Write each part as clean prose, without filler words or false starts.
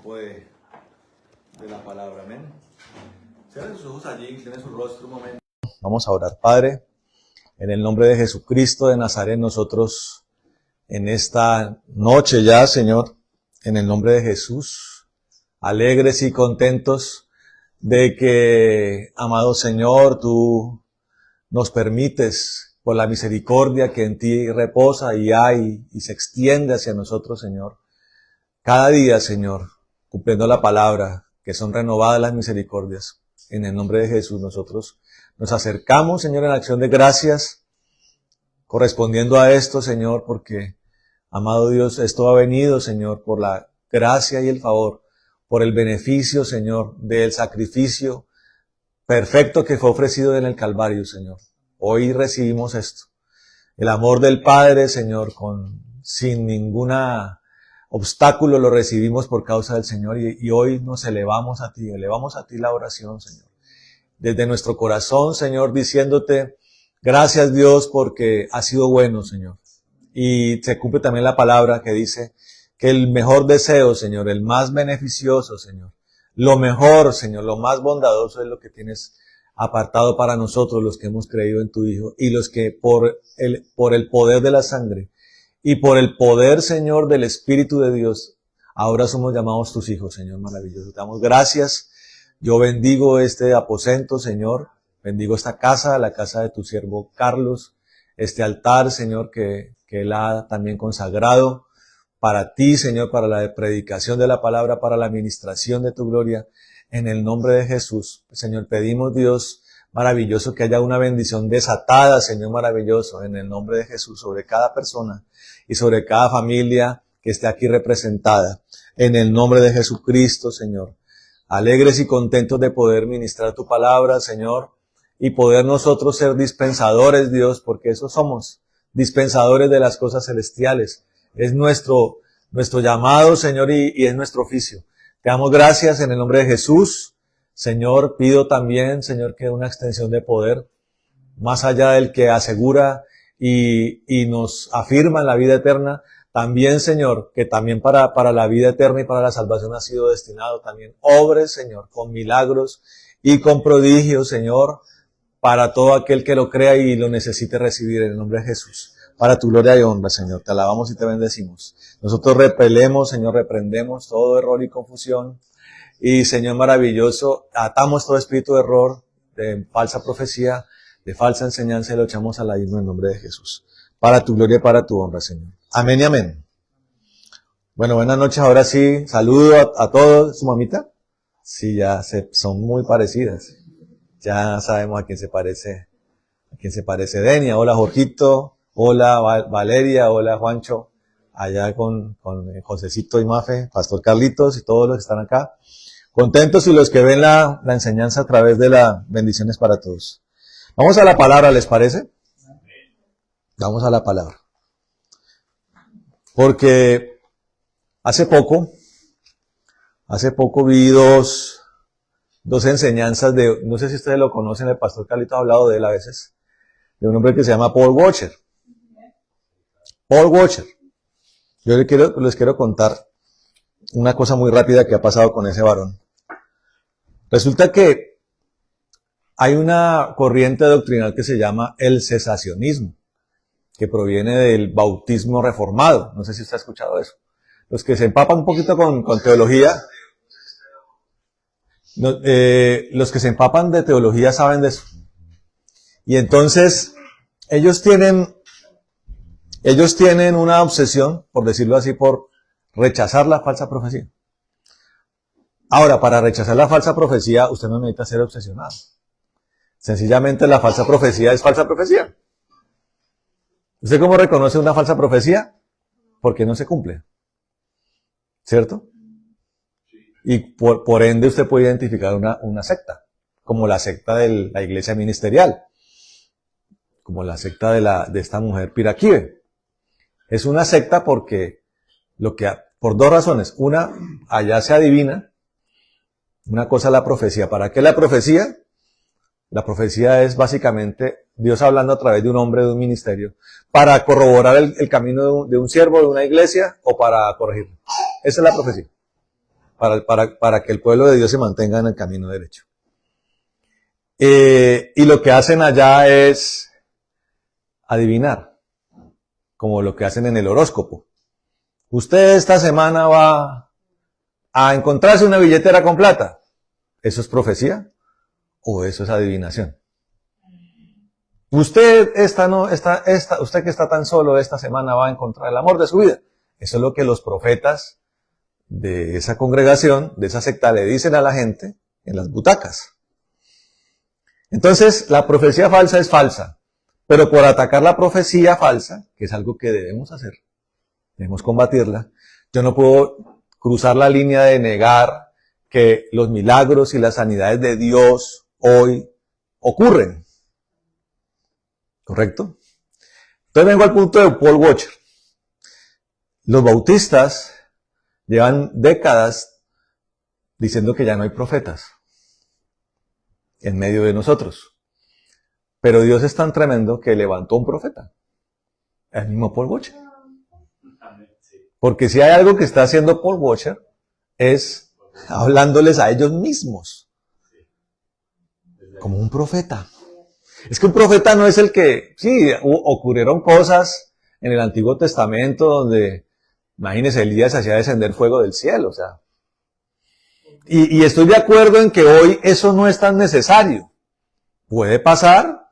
tiempo de la palabra. Amén. Cierren sus ojos allí, inclinen su rostro un momento. Vamos a orar. Padre, en el nombre de Jesucristo de Nazaret, nosotros en esta noche ya, Señor, en el nombre de Jesús, alegres y contentos de que, amado Señor, tú nos permites, por la misericordia que en ti reposa y hay y se extiende hacia nosotros, Señor, cada día, Señor, cumpliendo la palabra, que son renovadas las misericordias. En el nombre de Jesús nosotros nos acercamos, Señor, en acción de gracias, correspondiendo a esto, Señor, porque, amado Dios, esto ha venido, Señor, por la gracia y el favor, por el beneficio, Señor, del sacrificio perfecto que fue ofrecido en el Calvario, Señor. Hoy recibimos esto. El amor del Padre, Señor, sin ninguna obstáculo lo recibimos por causa del Señor y hoy nos elevamos a ti la oración, Señor. Desde nuestro corazón, Señor, diciéndote, gracias Dios porque has sido bueno, Señor. Y se cumple también la palabra que dice que el mejor deseo, Señor, el más beneficioso, Señor, lo mejor, Señor, lo más bondadoso es lo que tienes apartado para nosotros, los que hemos creído en tu Hijo y los que por el poder de la sangre y por el poder, Señor, del Espíritu de Dios, ahora somos llamados tus hijos, Señor maravilloso. Te damos gracias. Yo bendigo este aposento, Señor. Bendigo esta casa, la casa de tu siervo Carlos, este altar, Señor, que él ha también consagrado para ti, Señor, para la predicación de la palabra, para la administración de tu gloria. En el nombre de Jesús, Señor, pedimos, Dios maravilloso, que haya una bendición desatada, Señor maravilloso, en el nombre de Jesús, sobre cada persona y sobre cada familia que esté aquí representada. En el nombre de Jesucristo, Señor. Alegres y contentos de poder ministrar tu palabra, Señor, y poder nosotros ser dispensadores, Dios, porque eso somos, dispensadores de las cosas celestiales. Es nuestro llamado, Señor, y es nuestro oficio. Te damos gracias en el nombre de Jesús. Señor, pido también, Señor, que una extensión de poder, más allá del que asegura y nos afirma en la vida eterna, también, Señor, que también para la vida eterna y para la salvación ha sido destinado también obres, Señor, con milagros y con prodigios, Señor, para todo aquel que lo crea y lo necesite recibir en el nombre de Jesús. Para tu gloria y honra, Señor, te alabamos y te bendecimos. Nosotros repelemos, Señor, reprendemos todo error y confusión. Y, Señor maravilloso, atamos todo espíritu de error, de falsa profecía, de falsa enseñanza y lo echamos al abismo en nombre de Jesús. Para tu gloria y para tu honra, Señor. Amén y amén. Bueno, buenas noches. Ahora sí, saludo a todos. ¿Su mamita? Sí, son muy parecidas. Ya sabemos a quién se parece Denia. Hola, Jorgito. Hola, Valeria. Hola, Juancho. Allá con Josecito y Mafe, Pastor Carlitos y todos los que están acá. Contentos y los que ven la enseñanza a través de las bendiciones para todos. Vamos a la palabra, ¿les parece? Vamos a la palabra. Porque hace poco vi dos enseñanzas no sé si ustedes lo conocen, el Pastor Carlitos ha hablado de él a veces, de un hombre que se llama Paul Washer. Paul Washer. Yo les quiero contar una cosa muy rápida que ha pasado con ese varón. Resulta que hay una corriente doctrinal que se llama el cesacionismo, que proviene del bautismo reformado. No sé si usted ha escuchado eso. Los que se empapan un poquito con teología, los que se empapan de teología saben de eso. Y entonces, ellos tienen una obsesión, por decirlo así, por rechazar la falsa profecía. Ahora, para rechazar la falsa profecía, usted no necesita ser obsesionado. Sencillamente la falsa profecía es falsa profecía. ¿Usted cómo reconoce una falsa profecía? Porque no se cumple. ¿Cierto? Y por ende usted puede identificar una secta, como la secta de la iglesia ministerial, como la secta de esta mujer Piraquive. Es una secta porque por dos razones. Una, allá se adivina. Una cosa es la profecía. ¿Para qué la profecía? La profecía es básicamente Dios hablando a través de un hombre, de un ministerio, para corroborar el camino de un siervo, de una iglesia, o para corregirlo. Esa es la profecía. para que el pueblo de Dios se mantenga en el camino derecho. Y lo que hacen allá es adivinar, como lo que hacen en el horóscopo. Usted esta semana va a encontrarse una billetera con plata. ¿Eso es profecía o eso es adivinación? Usted usted que está tan solo esta semana va a encontrar el amor de su vida. Eso es lo que los profetas de esa congregación, de esa secta, le dicen a la gente en las butacas. Entonces, la profecía falsa es falsa, pero por atacar la profecía falsa, que es algo que debemos hacer, debemos combatirla, yo no puedo cruzar la línea de negar que los milagros y las sanidades de Dios hoy ocurren. ¿Correcto? Entonces vengo al punto de Paul Washer. Los bautistas llevan décadas diciendo que ya no hay profetas en medio de nosotros. Pero Dios es tan tremendo que levantó un profeta. El mismo Paul Washer. Porque si hay algo que está haciendo Paul Washer es hablándoles a ellos mismos. Como un profeta. Es que un profeta no es el que, sí, ocurrieron cosas en el Antiguo Testamento donde, imagínense, Elías hacía descender fuego del cielo, o sea. Y estoy de acuerdo en que hoy eso no es tan necesario. Puede pasar,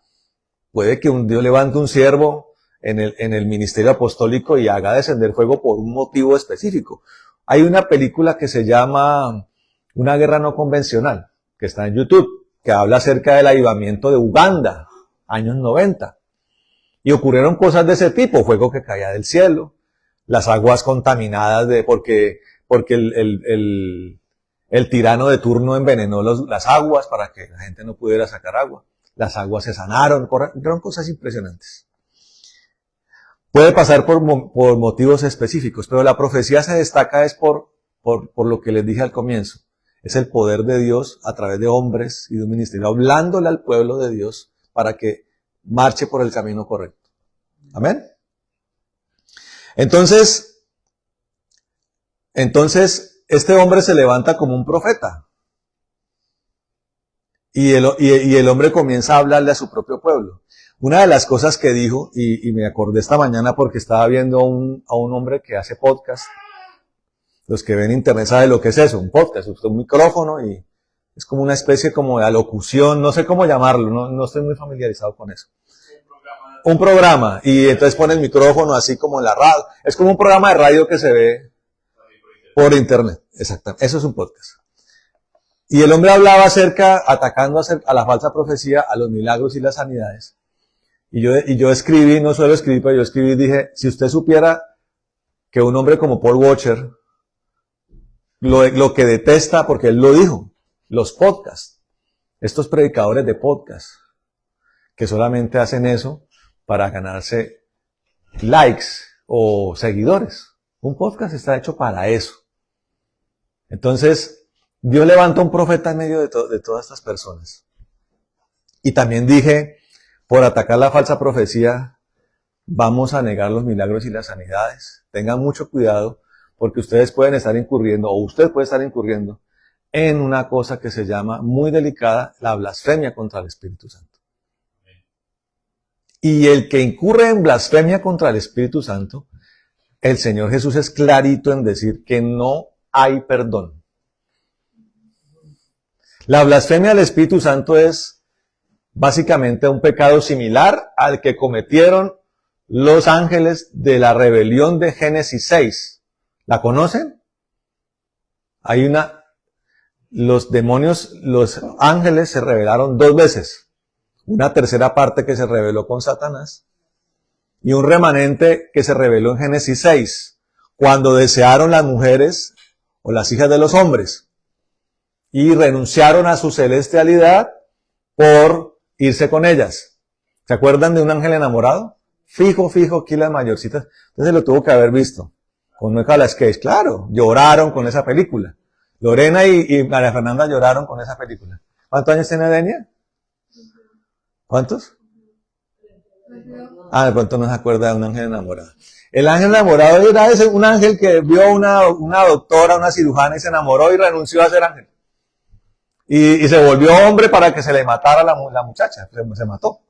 puede que un Dios levante un siervo en el ministerio apostólico y haga descender fuego por un motivo específico. Hay una película que se llama Una guerra no convencional, que está en YouTube, que habla acerca del avivamiento de Uganda, años 90. Y ocurrieron cosas de ese tipo, fuego que caía del cielo, las aguas contaminadas porque el tirano de turno envenenó las aguas para que la gente no pudiera sacar agua. Las aguas se sanaron, fueron cosas impresionantes. Puede pasar por motivos específicos, pero la profecía se destaca es por lo que les dije al comienzo. Es el poder de Dios a través de hombres y de un ministerio, hablándole al pueblo de Dios para que marche por el camino correcto. Amén. Entonces, este hombre se levanta como un profeta. Y el hombre comienza a hablarle a su propio pueblo. Una de las cosas que dijo, y me acordé esta mañana porque estaba viendo a un hombre que hace podcast. Los que ven internet saben lo que es eso, un podcast, un micrófono y es como una especie como de alocución, no sé cómo llamarlo, no estoy muy familiarizado con eso. Un programa, y entonces pone el micrófono así como en la radio, es como un programa de radio que se ve por internet, exactamente, eso es un podcast. Y el hombre hablaba atacando a la falsa profecía, a los milagros y las sanidades. Y yo escribí, no solo escribí, pero yo escribí y dije, si usted supiera que un hombre como Paul Washer, lo que detesta, porque él lo dijo, los podcasts, estos predicadores de podcast, que solamente hacen eso para ganarse likes o seguidores. Un podcast está hecho para eso. Entonces, Dios levanta un profeta en medio de todas estas personas. Y también dije, por atacar la falsa profecía, vamos a negar los milagros y las sanidades. Tengan mucho cuidado, porque ustedes pueden estar incurriendo, o usted puede estar incurriendo, en una cosa que se llama, muy delicada, la blasfemia contra el Espíritu Santo. Y el que incurre en blasfemia contra el Espíritu Santo, el Señor Jesús es clarito en decir que no hay perdón. La blasfemia al Espíritu Santo es básicamente un pecado similar al que cometieron los ángeles de la rebelión de Génesis 6. ¿La conocen? Los demonios, los ángeles se rebelaron 2 veces. Una tercera parte que se rebeló con Satanás y un remanente que se rebeló en Génesis 6, cuando desearon las mujeres o las hijas de los hombres y renunciaron a su celestialidad por irse con ellas. ¿Se acuerdan de un ángel enamorado? Fijo, aquí las mayorcitas. Entonces lo tuvo que haber visto. Con Nicolas Cage, claro, lloraron con esa película. Lorena y María Fernanda lloraron con esa película. ¿Cuántos años tiene Denia? ¿Cuántos? De pronto no se acuerda de un ángel enamorado. El ángel enamorado era ese, un ángel que vio una doctora, una cirujana y se enamoró y renunció a ser ángel. Y se volvió hombre para que se le matara la muchacha. Se mató.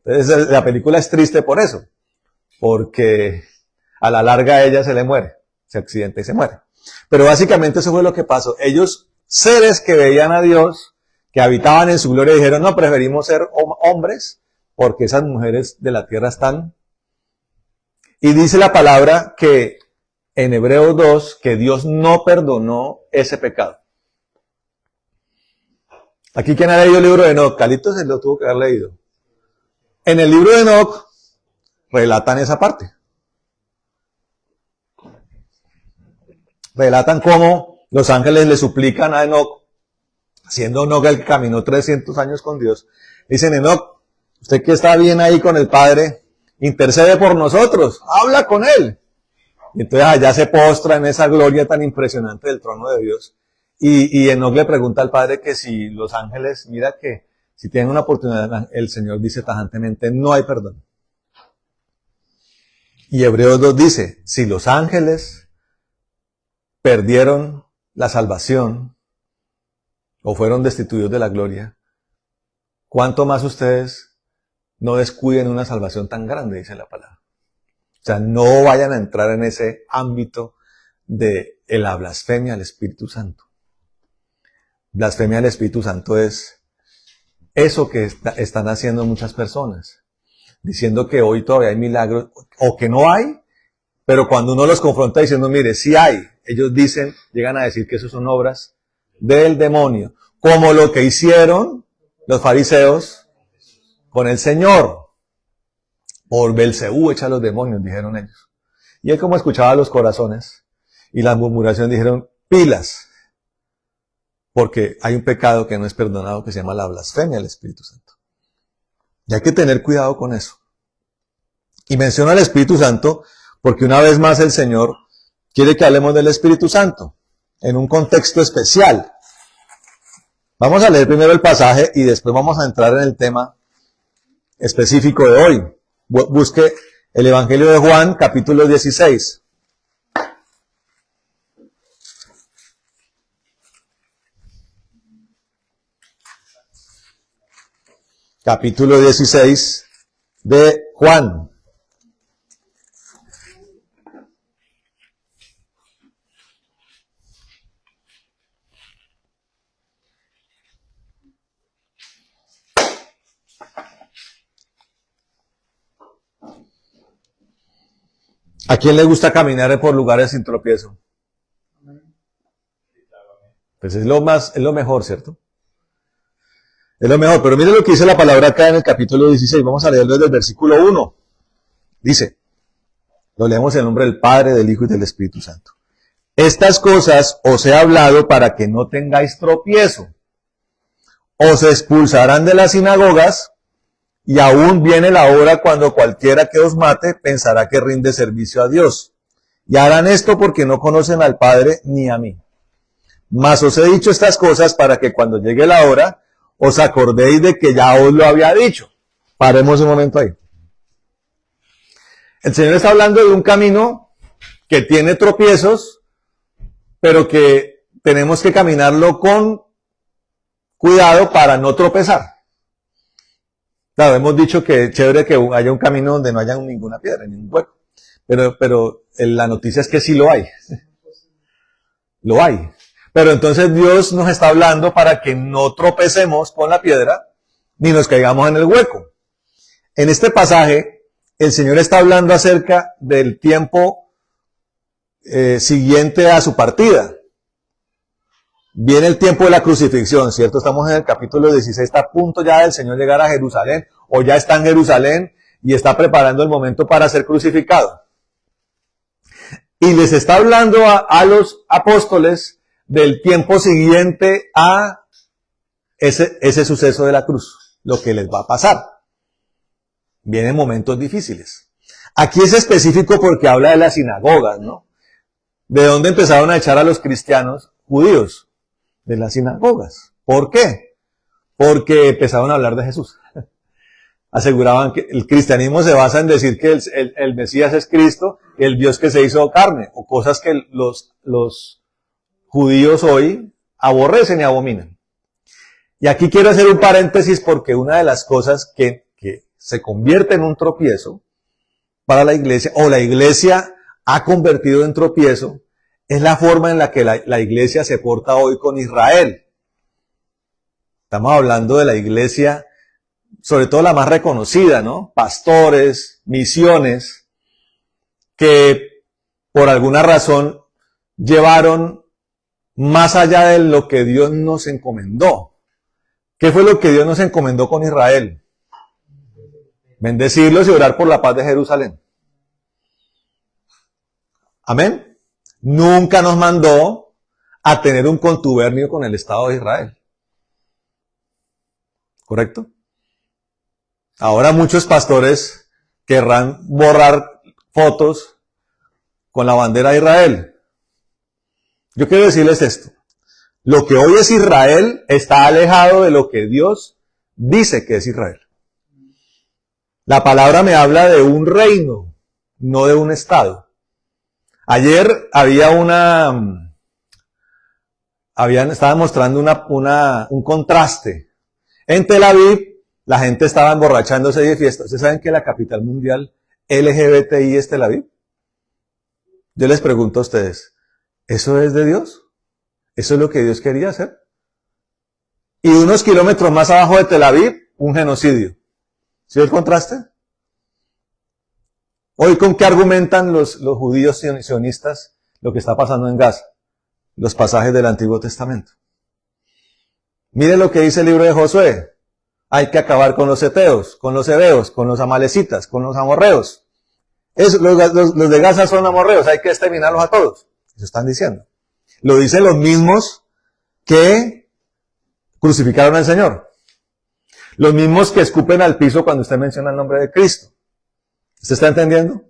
Entonces la película es triste por eso. Porque a la larga ella se le muere. Se accidenta y se muere. Pero básicamente eso fue lo que pasó. Ellos, seres que veían a Dios, que habitaban en su gloria, dijeron, no, preferimos ser hombres porque esas mujeres de la tierra están. Y dice la palabra que en Hebreos 2, que Dios no perdonó ese pecado. Aquí, ¿quién ha leído el libro de Enoc? Calito se lo tuvo que haber leído. En el libro de Enoc relatan esa parte. Relatan cómo los ángeles le suplican a Enoc, siendo Enoc el que caminó 300 años con Dios. Dicen, Enoc, usted que está bien ahí con el Padre, intercede por nosotros, habla con Él. Y entonces allá se postra en esa gloria tan impresionante del trono de Dios. Y Enoc le pregunta al Padre que si los ángeles, mira que si tienen una oportunidad, el Señor dice tajantemente, no hay perdón. Y Hebreos 2 dice, si los ángeles perdieron la salvación o fueron destituidos de la gloria, ¿cuánto más ustedes no descuiden una salvación tan grande, dice la palabra? O sea, no vayan a entrar en ese ámbito de la blasfemia al Espíritu Santo. Blasfemia al Espíritu Santo es eso que están haciendo muchas personas, diciendo que hoy todavía hay milagros, o que no hay, pero cuando uno los confronta diciendo, mire, sí hay, ellos dicen, llegan a decir que eso son obras del demonio, como lo que hicieron los fariseos con el Señor. Por Belcebú echa a los demonios, dijeron ellos. Y él, como escuchaba los corazones y las murmuraciones, dijeron, pilas, porque hay un pecado que no es perdonado que se llama la blasfemia al Espíritu Santo. Y hay que tener cuidado con eso. Y menciona al Espíritu Santo porque una vez más el Señor quiere que hablemos del Espíritu Santo en un contexto especial. Vamos a leer primero el pasaje y después vamos a entrar en el tema específico de hoy. Busque el Evangelio de Juan, capítulo 16. Capítulo 16 de Juan. ¿A quién le gusta caminar por lugares sin tropiezo? Pues es lo mejor, ¿cierto? Es lo mejor, pero mire lo que dice la palabra acá en el capítulo 16, vamos a leerlo desde el versículo 1. Dice, lo leemos en el nombre del Padre, del Hijo y del Espíritu Santo. Estas cosas os he hablado para que no tengáis tropiezo. Os expulsarán de las sinagogas, y aún viene la hora cuando cualquiera que os mate pensará que rinde servicio a Dios. Y harán esto porque no conocen al Padre ni a mí. Mas os he dicho estas cosas para que cuando llegue la hora, os acordéis de que ya os lo había dicho. Paremos un momento ahí. El Señor está hablando de un camino que tiene tropiezos, pero que tenemos que caminarlo con cuidado para no tropezar. Claro, hemos dicho que es chévere que haya un camino donde no haya ninguna piedra, ningún hueco. Pero la noticia es que sí lo hay. Lo hay. Pero entonces Dios nos está hablando para que no tropecemos con la piedra, ni nos caigamos en el hueco. En este pasaje, el Señor está hablando acerca del tiempo siguiente a su partida. Viene el tiempo de la crucifixión, ¿cierto? Estamos en el capítulo 16, está a punto ya del Señor llegar a Jerusalén, o ya está en Jerusalén y está preparando el momento para ser crucificado. Y les está hablando a los apóstoles del tiempo siguiente a ese suceso de la cruz, lo que les va a pasar. Vienen momentos difíciles. Aquí es específico porque habla de las sinagogas, ¿no? ¿De dónde empezaron a echar a los cristianos judíos? De las sinagogas. ¿Por qué? Porque empezaron a hablar de Jesús. aseguraban que el cristianismo se basa en decir que el Mesías es Cristo, el Dios que se hizo carne, o cosas que los judíos hoy aborrecen y abominan. Y aquí quiero hacer un paréntesis porque una de las cosas que se convierte en un tropiezo para la iglesia, o la iglesia ha convertido en tropiezo, es la forma en la que la iglesia se porta hoy con Israel. Estamos hablando de la iglesia, sobre todo la más reconocida, ¿no? Pastores, misiones, que por alguna razón llevaron más allá de lo que Dios nos encomendó. ¿Qué fue lo que Dios nos encomendó con Israel? Bendecirlos y orar por la paz de Jerusalén. Amén. Nunca nos mandó a tener un contubernio con el Estado de Israel. ¿Correcto? Ahora muchos pastores querrán borrar fotos con la bandera de Israel. Yo quiero decirles esto. Lo que hoy es Israel está alejado de lo que Dios dice que es Israel. La palabra me habla de un reino, no de un estado. Ayer estaba mostrando un contraste. En Tel Aviv, la gente estaba emborrachándose de fiesta. ¿Ustedes saben que la capital mundial LGBTI es Tel Aviv? Yo les pregunto a ustedes, ¿eso es de Dios? ¿Eso es lo que Dios quería hacer? Y unos kilómetros más abajo de Tel Aviv, un genocidio. ¿Sí el contraste? Hoy, ¿con qué argumentan los judíos sionistas lo que está pasando en Gaza? Los pasajes del Antiguo Testamento. Mire lo que dice el libro de Josué. Hay que acabar con los heteos, con los heveos, con los amalecitas, con los amorreos. Los de Gaza son amorreos, hay que exterminarlos a todos. Eso están diciendo. Lo dicen los mismos que crucificaron al Señor. Los mismos que escupen al piso cuando usted menciona el nombre de Cristo. ¿Usted está entendiendo?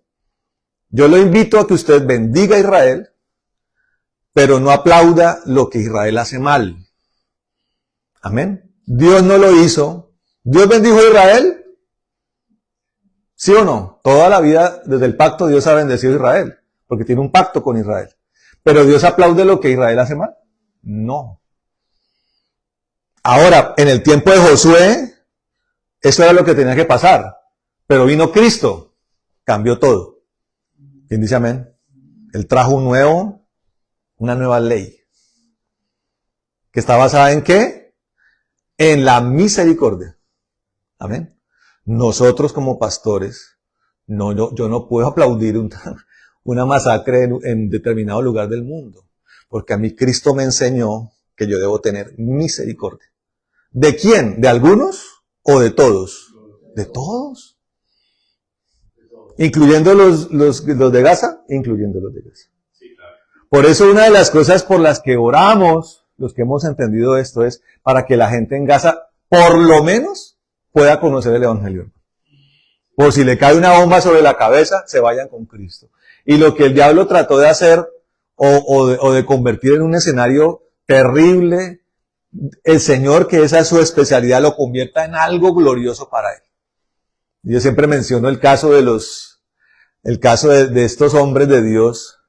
Yo lo invito a que usted bendiga a Israel, pero no aplauda lo que Israel hace mal. Amén. Dios no lo hizo. ¿Dios bendijo a Israel? ¿Sí o no? Toda la vida, desde el pacto, Dios ha bendecido a Israel, porque tiene un pacto con Israel. ¿Pero Dios aplaude lo que Israel hace mal? No. Ahora, en el tiempo de Josué, eso era lo que tenía que pasar. Pero vino Cristo, cambió todo. ¿Quién dice amén? Él trajo una nueva ley. ¿Que está basada en qué? En la misericordia. Amén. Nosotros como pastores, yo no puedo aplaudir una masacre en determinado lugar del mundo. Porque a mí Cristo me enseñó que yo debo tener misericordia. ¿De quién? ¿De algunos o de todos? De todos. ¿Incluyendo los de Gaza? Incluyendo los de Gaza. Por eso una de las cosas por las que oramos, los que hemos entendido esto, es para que la gente en Gaza, por lo menos, pueda conocer el Evangelio. Por si le cae una bomba sobre la cabeza, se vayan con Cristo. Y lo que el diablo trató de hacer, o de convertir en un escenario terrible, el Señor, que esa es su especialidad, lo convierta en algo glorioso para Él. Yo siempre menciono el caso de estos hombres de Dios,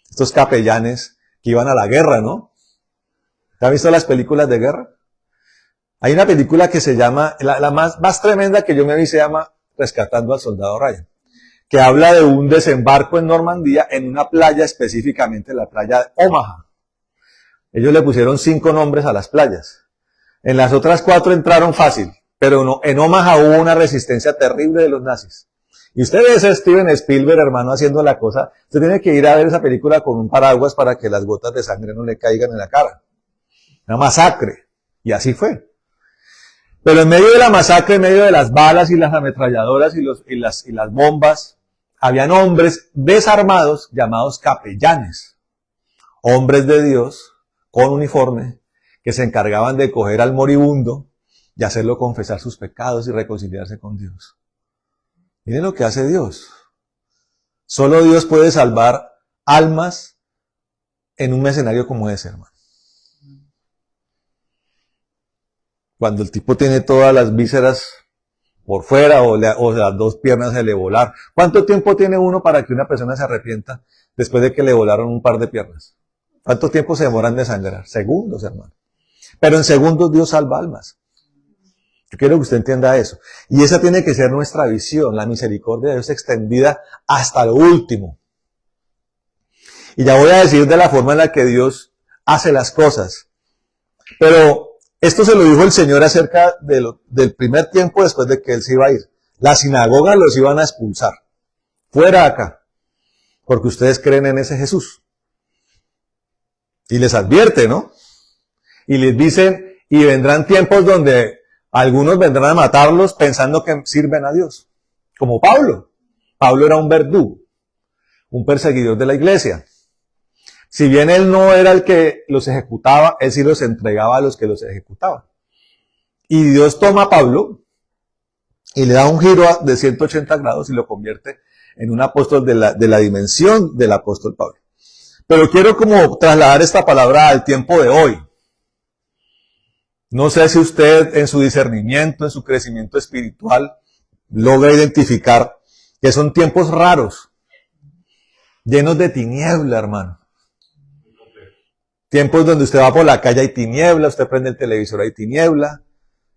estos capellanes que iban a la guerra, ¿no? ¿Te has visto las películas de guerra? Hay una película que se llama, la más tremenda que yo me vi se llama Rescatando al Soldado Ryan, que habla de un desembarco en Normandía en una playa, específicamente la playa de Omaha. Ellos le pusieron 5 nombres a las playas. En las otras 4 entraron fácil, pero en Omaha hubo una resistencia terrible de los nazis. Y usted ve ese Steven Spielberg, hermano, haciendo la cosa. Usted tiene que ir a ver esa película con un paraguas para que las gotas de sangre no le caigan en la cara. Una masacre. Y así fue. Pero en medio de la masacre, en medio de las balas y las ametralladoras y las bombas, habían hombres desarmados llamados capellanes. Hombres de Dios, con uniforme, que se encargaban de coger al moribundo y hacerlo confesar sus pecados y reconciliarse con Dios. Miren lo que hace Dios. Solo Dios puede salvar almas en un escenario como ese, hermano. Cuando el tipo tiene todas las vísceras por fuera o las dos piernas se le volaron. ¿Cuánto tiempo tiene uno para que una persona se arrepienta después de que le volaron un par de piernas? ¿Cuánto tiempo se demoran en desangrar? Segundos, hermano. Pero en segundos Dios salva almas. Yo quiero que usted entienda eso. Y esa tiene que ser nuestra visión, la misericordia de Dios extendida hasta lo último. Y ya voy a decir de la forma en la que Dios hace las cosas. Pero esto se lo dijo el Señor acerca del primer tiempo después de que Él se iba a ir. Las sinagogas los iban a expulsar. Fuera acá. Porque ustedes creen en ese Jesús. Y les advierte, ¿no? Y les dicen, y vendrán tiempos donde algunos vendrán a matarlos pensando que sirven a Dios. Como Pablo. Pablo era un verdugo. Un perseguidor de la iglesia. Si bien él no era el que los ejecutaba, él sí los entregaba a los que los ejecutaban. Y Dios toma a Pablo y le da un giro de 180 grados y lo convierte en un apóstol de la dimensión del apóstol Pablo. Pero quiero como trasladar esta palabra al tiempo de hoy. No sé si usted en su discernimiento, en su crecimiento espiritual, logra identificar que son tiempos raros, llenos de tiniebla, hermano. Tiempos donde usted va por la calle hay tiniebla, usted prende el televisor hay tiniebla.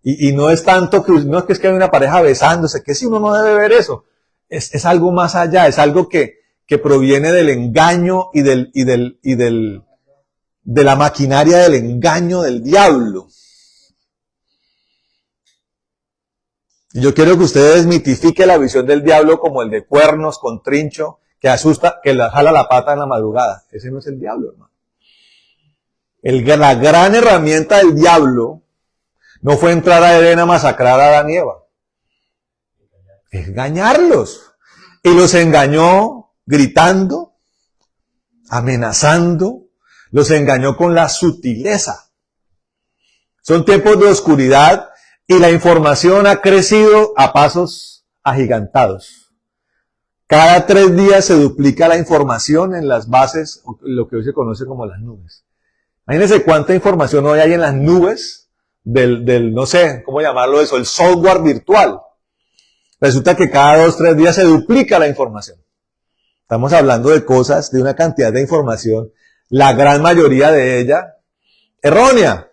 Y no es tanto que, no es que hay una pareja besándose, que si uno no debe ver eso. Es algo más allá, es algo que proviene del engaño y de la maquinaria del engaño del diablo. Y yo quiero que usted desmitifique la visión del diablo como el de cuernos con trincho, que asusta, que la jala la pata en la madrugada. Ese no es el diablo, hermano. La gran herramienta del diablo no fue entrar a Edén a masacrar a Adán y Eva. Es engañarlos. Y los engañó gritando, amenazando, los engañó con la sutileza. Son tiempos de oscuridad y la información ha crecido a pasos agigantados. Cada 3 días se duplica la información en las bases, lo que hoy se conoce como las nubes. Imagínense cuánta información hoy hay en las nubes del no sé, ¿cómo llamarlo eso? El software virtual. Resulta que cada 2, 3 días se duplica la información. Estamos hablando de cosas, de una cantidad de información, la gran mayoría de ella, errónea.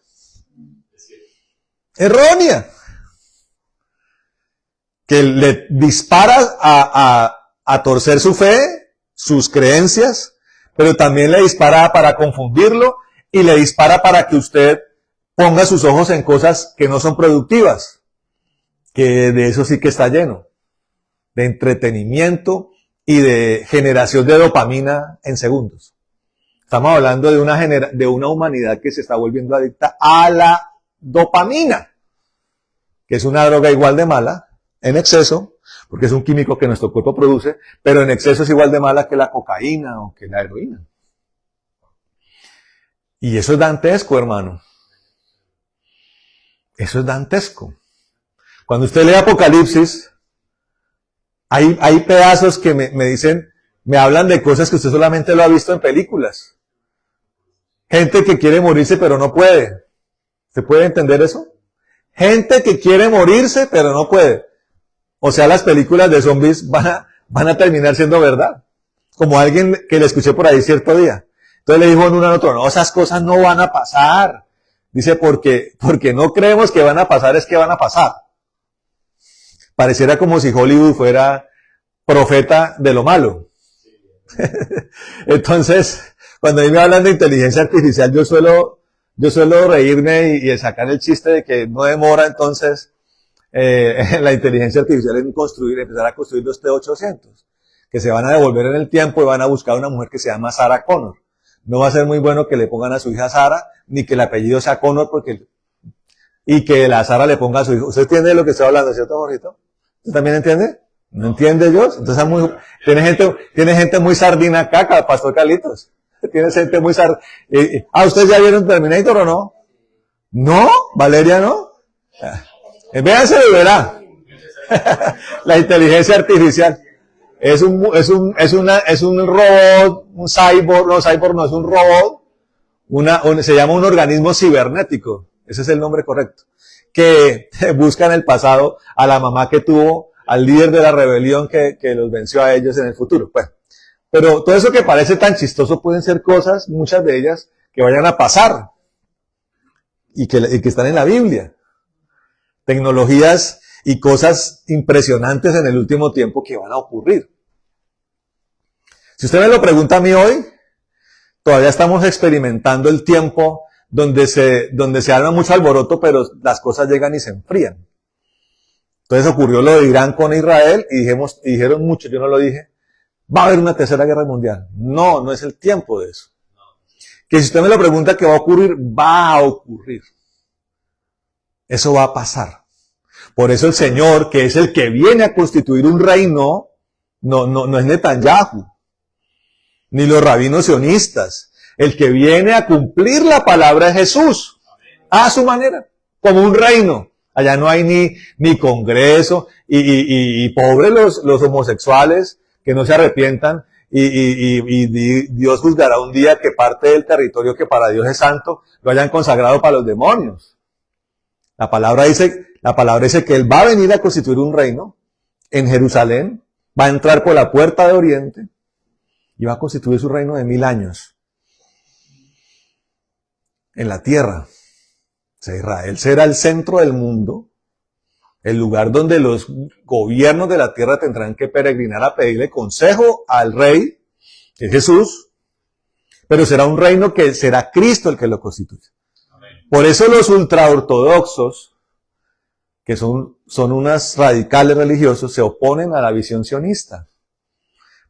Errónea. Que le dispara a torcer su fe, sus creencias, pero también le dispara para confundirlo y le dispara para que usted ponga sus ojos en cosas que no son productivas. Que de eso sí que está lleno. De entretenimiento y de generación de dopamina en segundos. Estamos hablando de una humanidad que se está volviendo adicta a la dopamina, que es una droga igual de mala, en exceso, porque es un químico que nuestro cuerpo produce, pero en exceso es igual de mala que la cocaína o que la heroína. Y eso es dantesco, hermano. Eso es dantesco. Cuando usted lee Apocalipsis, hay pedazos que me dicen, me hablan de cosas que usted solamente lo ha visto en películas. Gente que quiere morirse pero no puede. ¿Se puede entender eso? Gente que quiere morirse pero no puede. O sea, las películas de zombies van a terminar siendo verdad. Como alguien que le escuché por ahí cierto día. Entonces le dijo en uno al otro, no, esas cosas no van a pasar. Dice, porque no creemos que van a pasar, es que van a pasar. Pareciera como si Hollywood fuera profeta de lo malo. Entonces, cuando a mí me hablan de inteligencia artificial, yo suelo reírme y sacar el chiste de que no demora entonces la inteligencia artificial en empezar a construir los T-800, que se van a devolver en el tiempo y van a buscar una mujer que se llama Sarah Connor. No va a ser muy bueno que le pongan a su hija Sara, ni que el apellido sea Connor, y que la Sara le ponga a su hijo. ¿Usted entiende de lo que estoy hablando, cierto, Jorgito? ¿Usted también entiende? ¿No entiende, Dios? Entonces tiene gente muy sardina acá, Pastor Carlitos. Tiene gente muy sardina. ¿Ustedes ya vieron Terminator o no? ¿No? ¿Valeria no? Véanse de verá. La inteligencia artificial. Es un robot, un cyborg, no, cyborg no, es un robot, se llama un organismo cibernético, ese es el nombre correcto, que busca en el pasado a la mamá que tuvo, al líder de la rebelión que los venció a ellos en el futuro. Bueno, pero todo eso que parece tan chistoso pueden ser cosas, muchas de ellas, que vayan a pasar y que están en la Biblia. Tecnologías y cosas impresionantes en el último tiempo que van a ocurrir. Si usted me lo pregunta a mí hoy, todavía estamos experimentando el tiempo donde se arma mucho alboroto, pero las cosas llegan y se enfrían. Entonces ocurrió lo de Irán con Israel y dijeron mucho, yo no lo dije, va a haber una tercera guerra mundial. No, no es el tiempo de eso. Que si usted me lo pregunta qué va a ocurrir, va a ocurrir. Eso va a pasar. Por eso el Señor, que es el que viene a constituir un reino, no es Netanyahu, ni los rabinos sionistas. El que viene a cumplir la palabra es Jesús, a su manera, como un reino. Allá no hay ni congreso, y pobres los homosexuales que no se arrepientan, y Dios juzgará un día que parte del territorio que para Dios es santo, lo hayan consagrado para los demonios. La palabra dice que Él va a venir a constituir un reino en Jerusalén, va a entrar por la puerta de Oriente, y va a constituir su reino de 1000 años. En la tierra. Israel será el centro del mundo, el lugar donde los gobiernos de la tierra tendrán que peregrinar a pedirle consejo al rey, que es Jesús, pero será un reino que será Cristo el que lo constituye. Amén. Por eso los ultraortodoxos, que son unas radicales religiosos, se oponen a la visión sionista.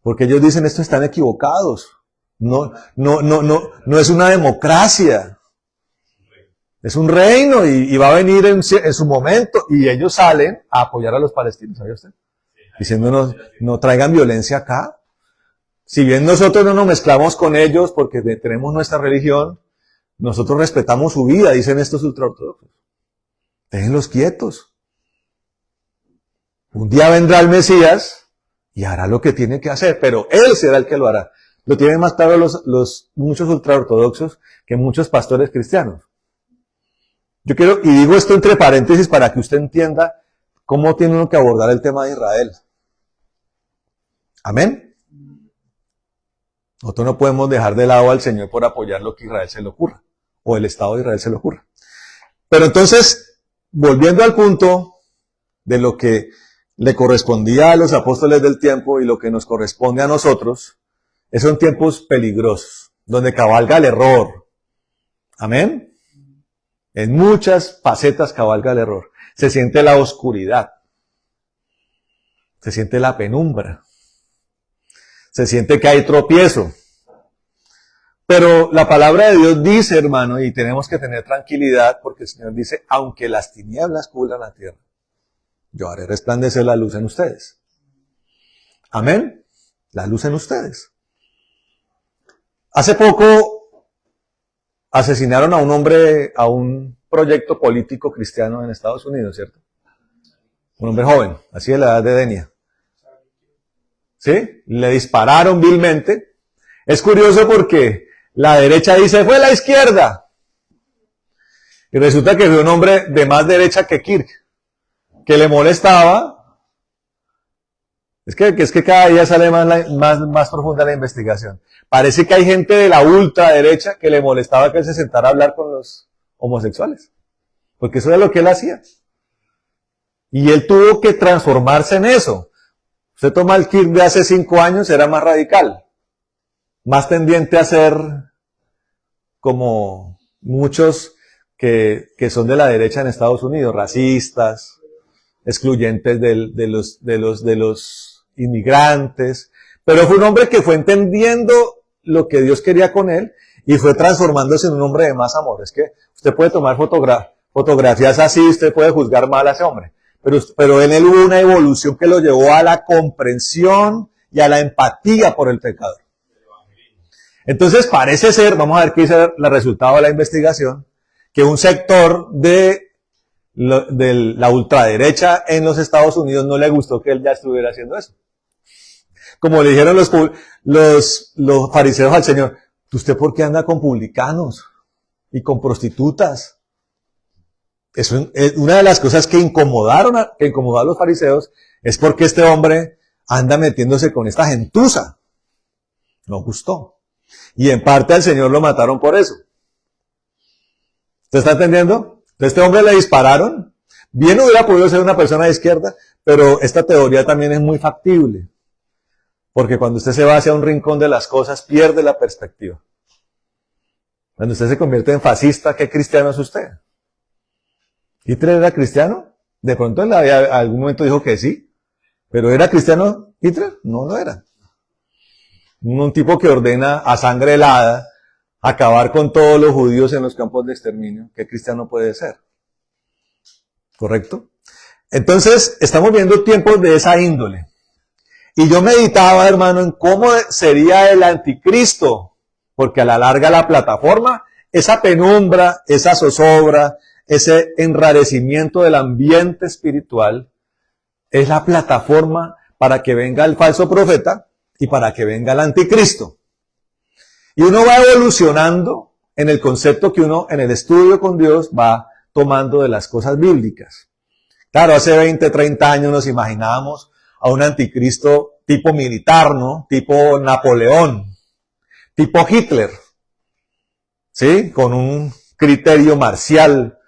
Porque ellos dicen, estos están equivocados. No es una democracia. Es un reino y va a venir en su momento. Y ellos salen a apoyar a los palestinos, ¿sabe usted? Diciéndonos, no traigan violencia acá. Si bien nosotros no nos mezclamos con ellos porque tenemos nuestra religión, nosotros respetamos su vida, dicen estos ultraortodoxos. Déjenlos quietos. Un día vendrá el Mesías y hará lo que tiene que hacer, pero Él será el que lo hará. Lo tienen más claro los muchos ultraortodoxos que muchos pastores cristianos. Yo quiero, y digo esto entre paréntesis para que usted entienda cómo tiene uno que abordar el tema de Israel. Amén. Nosotros no podemos dejar de lado al Señor por apoyar lo que Israel se le ocurra, o el Estado de Israel se le ocurra. Pero entonces, volviendo al punto de lo que le correspondía a los apóstoles del tiempo y lo que nos corresponde a nosotros, son tiempos peligrosos, donde cabalga el error. Amén. En muchas facetas cabalga el error. Se siente la oscuridad. Se siente la penumbra. Se siente que hay tropiezo. Pero la palabra de Dios dice, hermano, y tenemos que tener tranquilidad, porque el Señor dice, aunque las tinieblas cubran la tierra, yo haré resplandecer la luz en ustedes. Amén. La luz en ustedes. Hace poco asesinaron a un hombre, a un proyecto político cristiano en Estados Unidos, ¿cierto? Un hombre joven, así de la edad de Denia. ¿Sí? Le dispararon vilmente. Es curioso porque la derecha dice, fue la izquierda. Y resulta que fue un hombre de más derecha que Kirk, que le molestaba. Es que cada día sale más profunda la investigación. Parece que hay gente de la ultraderecha que le molestaba que él se sentara a hablar con los homosexuales. Porque eso era lo que él hacía. Y él tuvo que transformarse en eso. Usted toma el Kirk de hace 5 años, era más radical. Más tendiente a ser como muchos que son de la derecha en Estados Unidos, racistas, excluyentes de los inmigrantes, pero fue un hombre que fue entendiendo lo que Dios quería con él y fue transformándose en un hombre de más amor. Es que usted puede tomar fotografías así, usted puede juzgar mal a ese hombre, pero en él hubo una evolución que lo llevó a la comprensión y a la empatía por el pecador. Entonces parece ser, vamos a ver qué dice el resultado de la investigación, que un sector de la ultraderecha en los Estados Unidos no le gustó que él ya estuviera haciendo eso. Como le dijeron los fariseos al Señor, ¿usted por qué anda con publicanos y con prostitutas? Una de las cosas que incomodaron a los fariseos es porque este hombre anda metiéndose con esta gentuza. No gustó. Y en parte al Señor lo mataron por eso. ¿Usted está entendiendo? Entonces, este hombre le dispararon. Bien hubiera podido ser una persona de izquierda, pero esta teoría también es muy factible. Porque cuando usted se va hacia un rincón de las cosas, pierde la perspectiva. Cuando usted se convierte en fascista, ¿qué cristiano es usted? ¿Hitler era cristiano? De pronto en algún momento dijo que sí. ¿Pero era cristiano Hitler? No lo era. Un tipo que ordena a sangre helada acabar con todos los judíos en los campos de exterminio. ¿Qué cristiano puede ser? ¿Correcto? Entonces, estamos viendo tiempos de esa índole. Y yo meditaba, hermano, en cómo sería el anticristo. Porque a la larga la plataforma, esa penumbra, esa zozobra, ese enrarecimiento del ambiente espiritual, es la plataforma para que venga el falso profeta y para que venga el anticristo. Y uno va evolucionando en el concepto que uno, en el estudio con Dios, va tomando de las cosas bíblicas. Claro, hace 20, 30 años nos imaginábamos a un anticristo tipo militar, ¿no? Tipo Napoleón, tipo Hitler, ¿sí? Con un criterio marcial,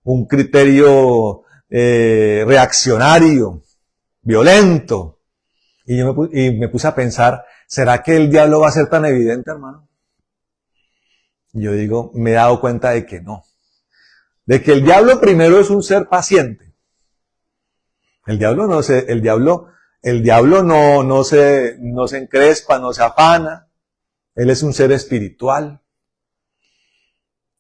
un criterio reaccionario, violento. Y yo me puse a pensar, ¿será que el diablo va a ser tan evidente, hermano? Y yo digo, me he dado cuenta de que no. De que el diablo primero es un ser paciente. El diablo no se encrespa, no se afana. Él es un ser espiritual.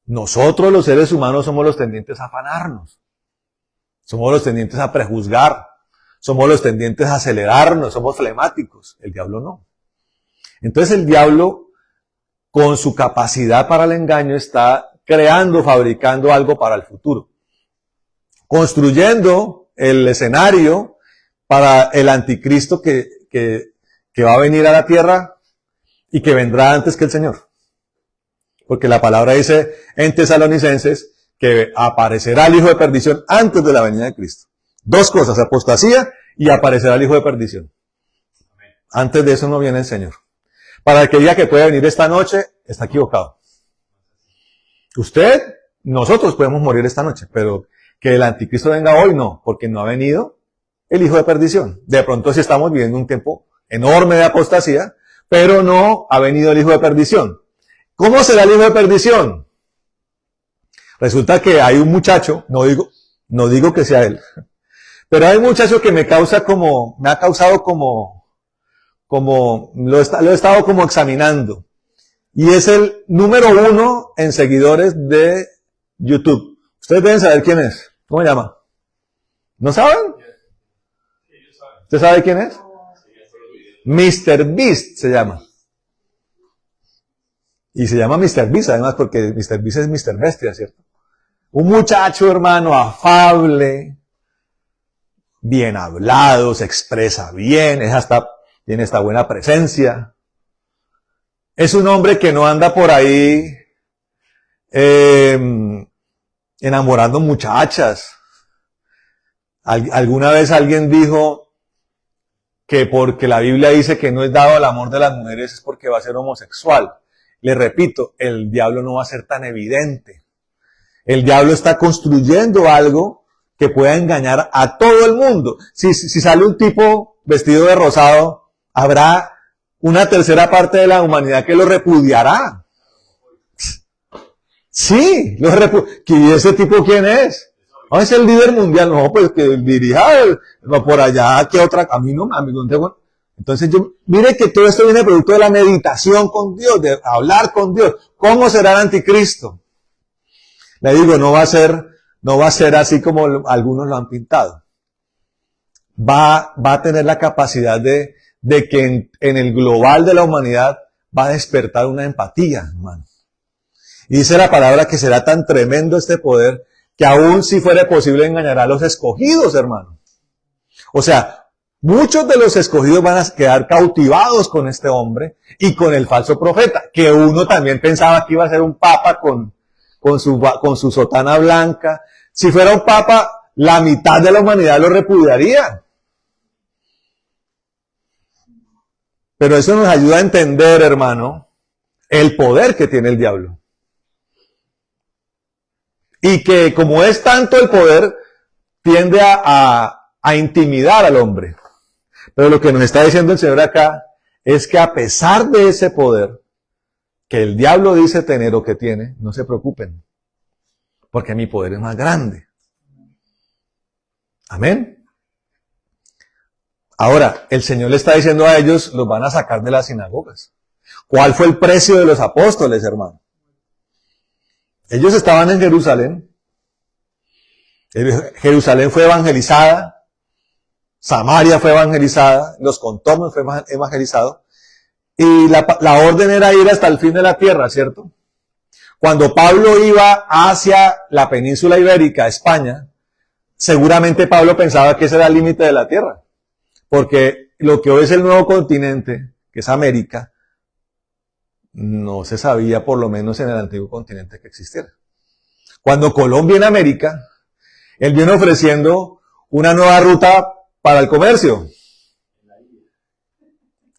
Nosotros los seres humanos somos los tendientes a afanarnos. Somos los tendientes a prejuzgar. Somos los tendientes a acelerarnos. Somos flemáticos. El diablo no. Entonces el diablo, con su capacidad para el engaño, está creando, fabricando algo para el futuro. Construyendo el escenario para el anticristo que va a venir a la tierra y que vendrá antes que el Señor. Porque la palabra dice en Tesalonicenses que aparecerá el hijo de perdición antes de la venida de Cristo. Dos cosas, apostasía y aparecerá el hijo de perdición. Antes de eso no viene el Señor. Para el que diga que puede venir esta noche, está equivocado. Nosotros podemos morir esta noche, pero que el anticristo venga hoy no, porque no ha venido el hijo de perdición. De pronto sí estamos viviendo un tiempo enorme de apostasía, pero no ha venido el hijo de perdición. ¿Cómo será el hijo de perdición? Resulta que hay un muchacho, no digo que sea él, pero hay un muchacho que me ha causado lo he estado como examinando. Y es el número 1 en seguidores de YouTube. Ustedes deben saber quién es. ¿Cómo se llama? ¿No saben? ¿Usted sabe quién es? MrBeast se llama. Y se llama MrBeast además porque MrBeast es Mr. Bestia, ¿cierto? Un muchacho, hermano, afable, bien hablado, se expresa bien, tiene esta buena presencia. Es un hombre que no anda por ahí enamorando muchachas. Alguna vez alguien dijo que porque la Biblia dice que no es dado el amor de las mujeres es porque va a ser homosexual. Le repito, el diablo no va a ser tan evidente. El diablo está construyendo algo que pueda engañar a todo el mundo. Si sale un tipo vestido de rosado, habrá una tercera parte de la humanidad que lo repudiará. Sí, ¿y ese tipo quién es? No, es el líder mundial. No, pues que dirija por allá, que otra, a mí no tengo. Entonces mire que todo esto viene producto de la meditación con Dios, de hablar con Dios. ¿Cómo será el anticristo? Le digo, no va a ser así como algunos lo han pintado. Va a tener la capacidad de que en el global de la humanidad va a despertar una empatía, hermano. Y dice la palabra que será tan tremendo este poder que aún si fuera posible engañará a los escogidos, hermano. O sea, muchos de los escogidos van a quedar cautivados con este hombre y con el falso profeta, que uno también pensaba que iba a ser un papa con su sotana blanca, Si fuera un papa, la mitad de la humanidad lo repudiaría. Pero eso nos ayuda a entender, hermano, el poder que tiene el diablo. Y que como es tanto el poder, tiende a intimidar al hombre. Pero lo que nos está diciendo el Señor acá es que a pesar de ese poder que el diablo dice tener o que tiene, no se preocupen, porque mi poder es más grande. Amén. Ahora, el Señor le está diciendo a ellos, los van a sacar de las sinagogas. ¿Cuál fue el precio de los apóstoles, hermano? Ellos estaban en Jerusalén. Jerusalén fue evangelizada. Samaria fue evangelizada. Los contornos fue evangelizado. Y la orden era ir hasta el fin de la tierra, ¿cierto? Cuando Pablo iba hacia la península ibérica, España, seguramente Pablo pensaba que ese era el límite de la tierra. Porque lo que hoy es el nuevo continente, que es América, no se sabía, por lo menos en el antiguo continente, que existiera. Cuando Colón viene a América, él viene ofreciendo una nueva ruta para el comercio.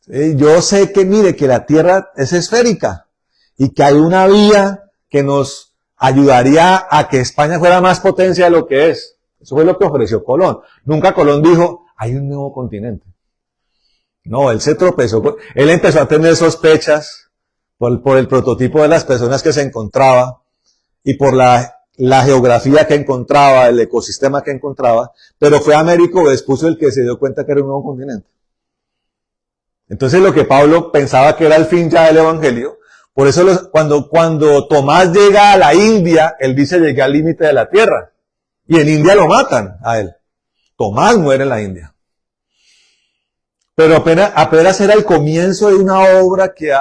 Yo sé que, mire, que la Tierra es esférica y que hay una vía que nos ayudaría a que España fuera más potencia de lo que es. Eso fue lo que ofreció Colón. Nunca Colón dijo, hay un nuevo continente. No, él se tropezó. Él empezó a tener sospechas por el prototipo de las personas que se encontraba y por la geografía que encontraba, el ecosistema que encontraba, pero fue Américo Vespucio el que se dio cuenta que era un nuevo continente. Entonces lo que Pablo pensaba que era el fin ya del evangelio, por eso cuando Tomás llega a la India, él dice llegué al límite de la tierra, y en India lo matan a él. Tomás muere en la India. Pero apenas era el comienzo de una obra que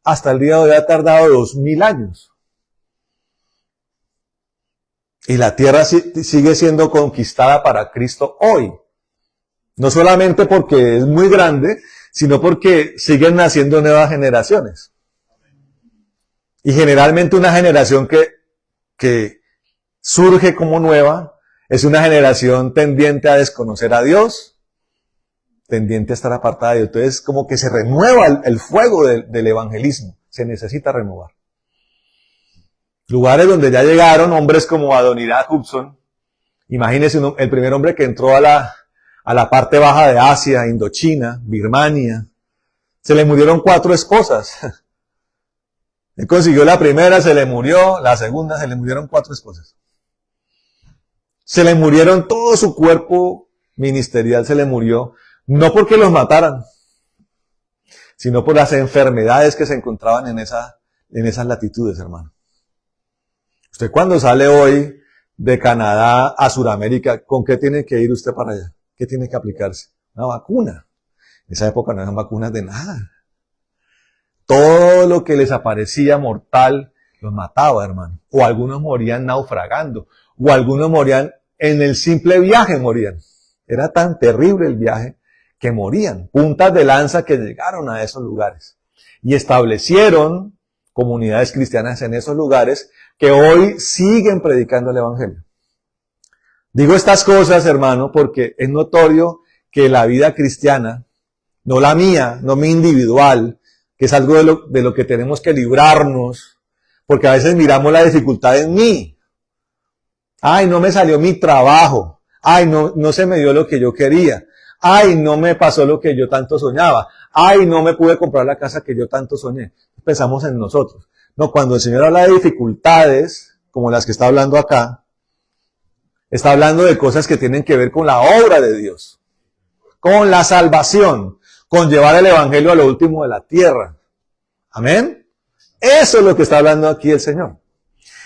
hasta el día de hoy ha tardado 2000 años. Y la tierra sigue siendo conquistada para Cristo hoy. No solamente porque es muy grande, sino porque siguen naciendo nuevas generaciones. Y generalmente una generación que surge como nueva es una generación tendiente a desconocer a Dios, tendiente a estar apartada de Dios. Entonces como que se renueva el fuego del evangelismo. Se necesita renovar. Lugares donde ya llegaron hombres como Adoniram Hudson. Imagínense el primer hombre que entró a la parte baja de Asia, Indochina, Birmania. Se le murieron 4 esposas. Él consiguió la primera, se le murió, la segunda, se le murieron 4 esposas. Se le murieron todo su cuerpo ministerial, se le murió, no porque los mataran, sino por las enfermedades que se encontraban en esas latitudes, hermano. Usted cuando sale hoy de Canadá a Sudamérica, ¿con qué tiene que ir usted para allá? ¿Qué tiene que aplicarse? Una vacuna. En esa época no eran vacunas de nada. Todo lo que les aparecía mortal los mataba, hermano. O algunos morían naufragando. O algunos morían en el simple viaje, morían. Era tan terrible el viaje que morían. Puntas de lanza que llegaron a esos lugares. Y establecieron comunidades cristianas en esos lugares que hoy siguen predicando el evangelio. Digo estas cosas, hermano, porque es notorio que la vida cristiana, no la mía, no mi individual, que es algo de lo que tenemos que librarnos, porque a veces miramos la dificultad en mí. Ay, no me salió mi trabajo. Ay, no se me dio lo que yo quería. Ay, no me pasó lo que yo tanto soñaba. Ay, no me pude comprar la casa que yo tanto soñé. Pensamos en nosotros. No, cuando el Señor habla de dificultades, como las que está hablando acá, está hablando de cosas que tienen que ver con la obra de Dios, con la salvación, con llevar el evangelio a lo último de la tierra. Amén. Eso es lo que está hablando aquí el Señor.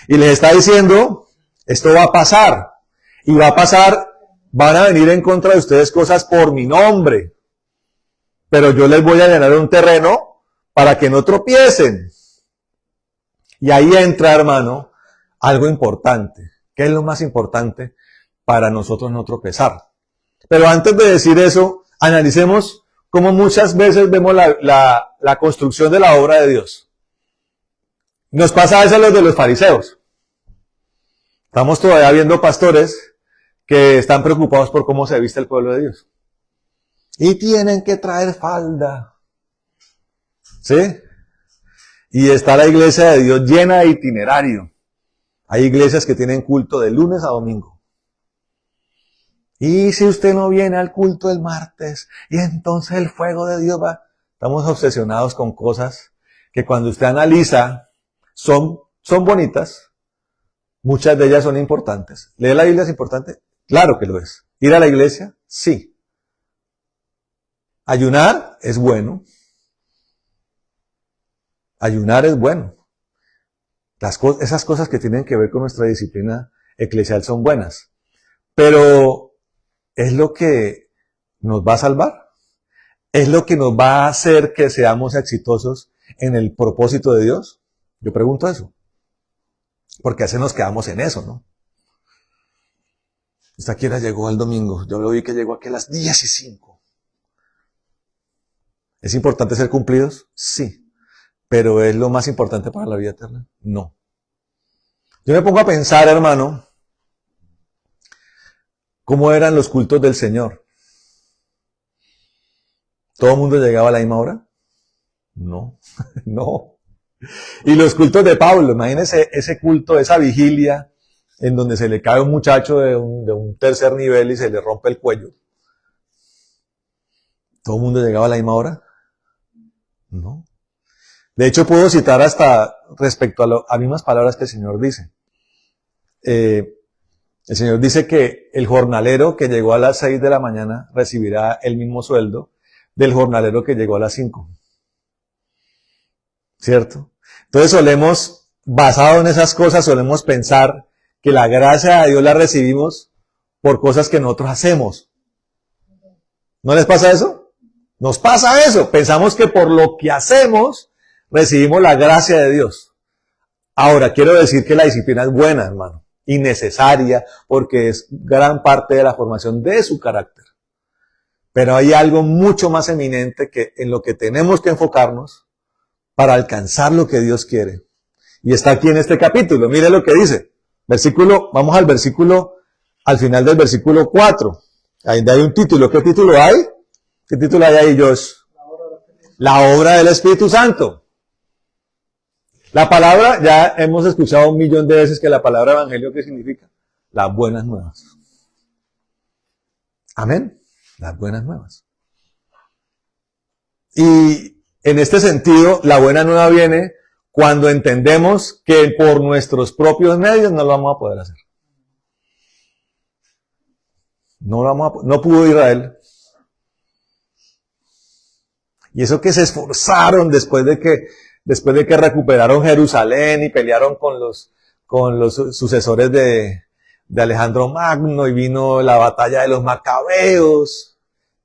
Y les está diciendo, esto va a pasar. Y va a pasar, van a venir en contra de ustedes cosas por mi nombre. Pero yo les voy a llenar un terreno para que no tropiecen. Y ahí entra, hermano, algo importante. ¿Qué es lo más importante para nosotros no tropezar? Pero antes de decir eso, analicemos cómo muchas veces vemos la construcción de la obra de Dios. Nos pasa a veces los de los fariseos. Estamos todavía viendo pastores que están preocupados por cómo se viste el pueblo de Dios. Y tienen que traer falda. ¿Sí? Y está la iglesia de Dios llena de itinerario. Hay iglesias que tienen culto de lunes a domingo. Y si usted no viene al culto el martes, y entonces el fuego de Dios va. Estamos obsesionados con cosas que cuando usted analiza son bonitas. Muchas de ellas son importantes. ¿Leer la Biblia es importante? Claro que lo es. ¿Ir a la iglesia? Sí. Ayunar es bueno. Ayunar es bueno. Esas cosas que tienen que ver con nuestra disciplina eclesial son buenas. Pero ¿es lo que nos va a salvar? ¿Es lo que nos va a hacer que seamos exitosos en el propósito de Dios? Yo pregunto eso. Porque así nos quedamos en eso, ¿no? ¿Esta quién llegó el domingo? Yo lo vi que llegó aquí a las 10:05. ¿Es importante ser cumplidos? Sí. ¿Pero es lo más importante para la vida eterna? No. Yo me pongo a pensar, hermano, cómo eran los cultos del Señor. ¿Todo el mundo llegaba a la misma hora? No, no. Y los cultos de Pablo, imagínense ese culto, esa vigilia, en donde se le cae un muchacho de un tercer nivel y se le rompe el cuello. ¿Todo el mundo llegaba a la misma hora? No. De hecho, puedo citar hasta respecto a mismas palabras que el Señor dice. El Señor dice que el jornalero que llegó a las 6 de la mañana recibirá el mismo sueldo del jornalero que llegó a las 5. ¿Cierto? Entonces basado en esas cosas, solemos pensar que la gracia de Dios la recibimos por cosas que nosotros hacemos. ¿No les pasa eso? Nos pasa eso. Pensamos que por lo que hacemos recibimos la gracia de Dios. Ahora, quiero decir que la disciplina es buena, hermano, y necesaria, porque es gran parte de la formación de su carácter. Pero hay algo mucho más eminente en lo que tenemos que enfocarnos para alcanzar lo que Dios quiere. Y está aquí en este capítulo. Mire lo que dice. Vamos al final del versículo 4. Ahí hay un título. ¿Qué título hay? ¿Qué título hay ahí, Josh? La obra del Espíritu Santo. La palabra, ya hemos escuchado 1.000.000 de veces que la palabra evangelio, ¿qué significa? Las buenas nuevas. Amén. Las buenas nuevas. Y en este sentido, la buena nueva viene cuando entendemos que por nuestros propios medios no lo vamos a poder hacer. No pudo Israel. Y eso que se esforzaron después de que recuperaron Jerusalén y pelearon con los sucesores de Alejandro Magno, y vino la batalla de los Macabeos.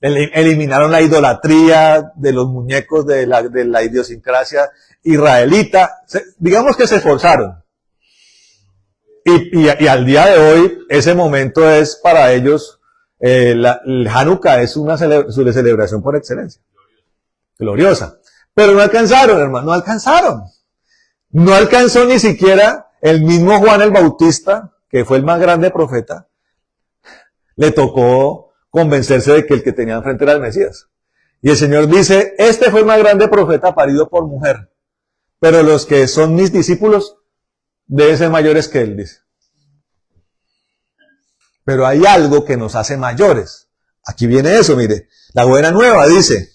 Eliminaron la idolatría de los muñecos de la idiosincrasia israelita. Digamos que se esforzaron. Y al día de hoy, ese momento es para ellos, el Hanukkah es su celebración por excelencia. Gloriosa. Pero no alcanzaron, hermano, no alcanzaron. No alcanzó ni siquiera el mismo Juan el Bautista, que fue el más grande profeta. Le tocó convencerse de que el que tenía enfrente era el Mesías. Y el Señor dice, este fue el más grande profeta parido por mujer, pero los que son mis discípulos deben ser mayores que él, dice. Pero hay algo que nos hace mayores. Aquí viene eso, mire. La buena nueva dice,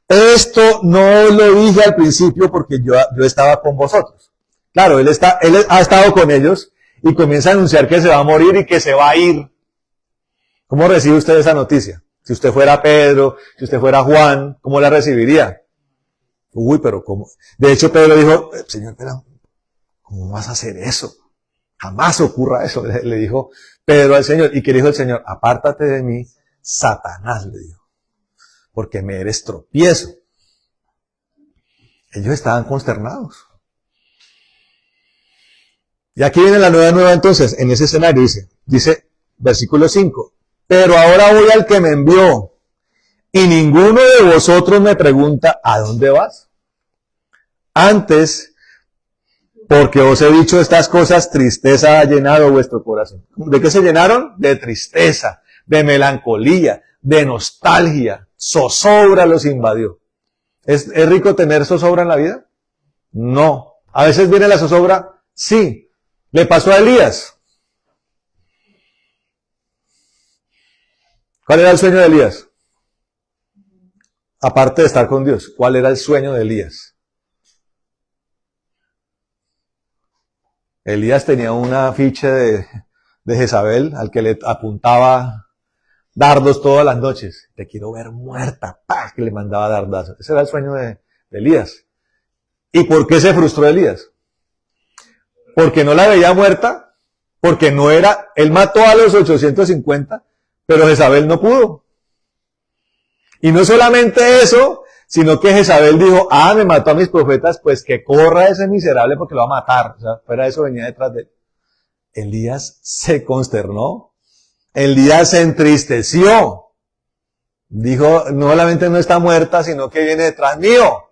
esto no lo dije al principio porque yo estaba con vosotros. Claro, él ha estado con ellos y comienza a anunciar que se va a morir y que se va a ir. ¿Cómo recibe usted esa noticia? Si usted fuera Pedro, si usted fuera Juan, ¿cómo la recibiría? Uy, pero ¿cómo? De hecho, Pedro dijo, Señor, pero ¿cómo vas a hacer eso? Jamás ocurra eso, le dijo Pedro al Señor. ¿Y qué dijo el Señor? Apártate de mí, Satanás, le dijo, porque me eres tropiezo. Ellos estaban consternados. Y aquí viene la nueva entonces, en ese escenario dice, versículo 5, pero ahora voy al que me envió, y ninguno de vosotros me pregunta, ¿a dónde vas? Antes, Porque os he dicho estas cosas, tristeza ha llenado vuestro corazón. ¿De qué se llenaron? De tristeza, de melancolía, de nostalgia. Zozobra los invadió. ¿Es rico tener zozobra en la vida? No. ¿A veces viene la zozobra? Sí. ¿Le pasó a Elías? ¿Cuál era el sueño de Elías? Aparte de estar con Dios, ¿cuál era el sueño de Elías? Elías tenía un afiche de Jezabel al que le apuntaba dardos todas las noches. Te quiero ver muerta, ¡pah! Que le mandaba dardazos. Ese era el sueño de Elías. ¿Y por qué se frustró Elías? Porque no la veía muerta, porque no era, él mató a los 850, pero Jezabel no pudo. Y no solamente eso, sino que Jezabel dijo, me mató a mis profetas, pues que corra ese miserable porque lo va a matar. O sea, fuera de eso venía detrás de él. Elías se consternó. Elías se entristeció. Dijo, no solamente no está muerta, sino que viene detrás mío.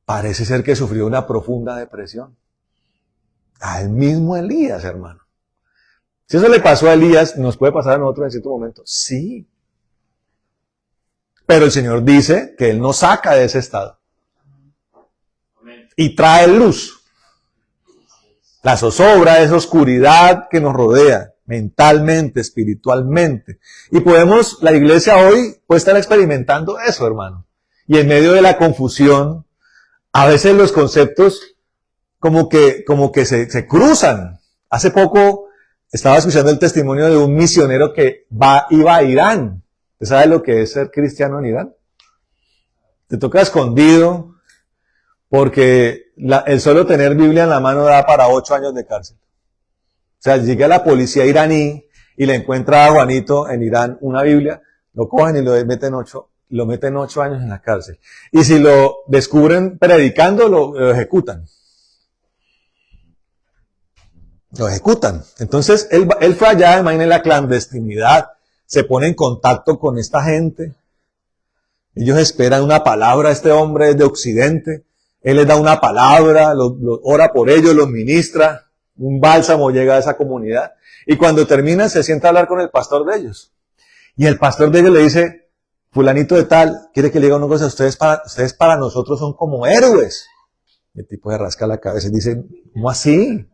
Parece ser que sufrió una profunda depresión. Al mismo Elías, hermano. Si eso le pasó a Elías, ¿nos puede pasar a nosotros en cierto momento? Sí. Pero el Señor dice que Él nos saca de ese estado. Y trae luz. La zozobra, esa oscuridad que nos rodea, mentalmente, espiritualmente. Y la iglesia hoy puede estar experimentando eso, hermano. Y en medio de la confusión, a veces los conceptos como que se cruzan. Hace poco estaba escuchando el testimonio de un misionero que iba a Irán. ¿Usted sabe lo que es ser cristiano en Irán? Te toca escondido porque el solo tener Biblia en la mano da para 8 años de cárcel. O sea, llega la policía iraní y le encuentra a Juanito en Irán una Biblia, lo cogen y lo meten 8 años en la cárcel. Y si lo descubren predicando, lo ejecutan. Lo ejecutan. Entonces, él fue allá, imagínense la clandestinidad, se pone en contacto con esta gente. Ellos esperan una palabra, este hombre es de Occidente, él les da una palabra, ora por ellos, los ministra, un bálsamo llega a esa comunidad. Y cuando termina, se sienta a hablar con el pastor de ellos. Y el pastor de ellos le dice, fulanito de tal, quiere que le diga una cosa, ustedes para nosotros son como héroes. Y el tipo se rasca la cabeza y dice, ¿cómo así?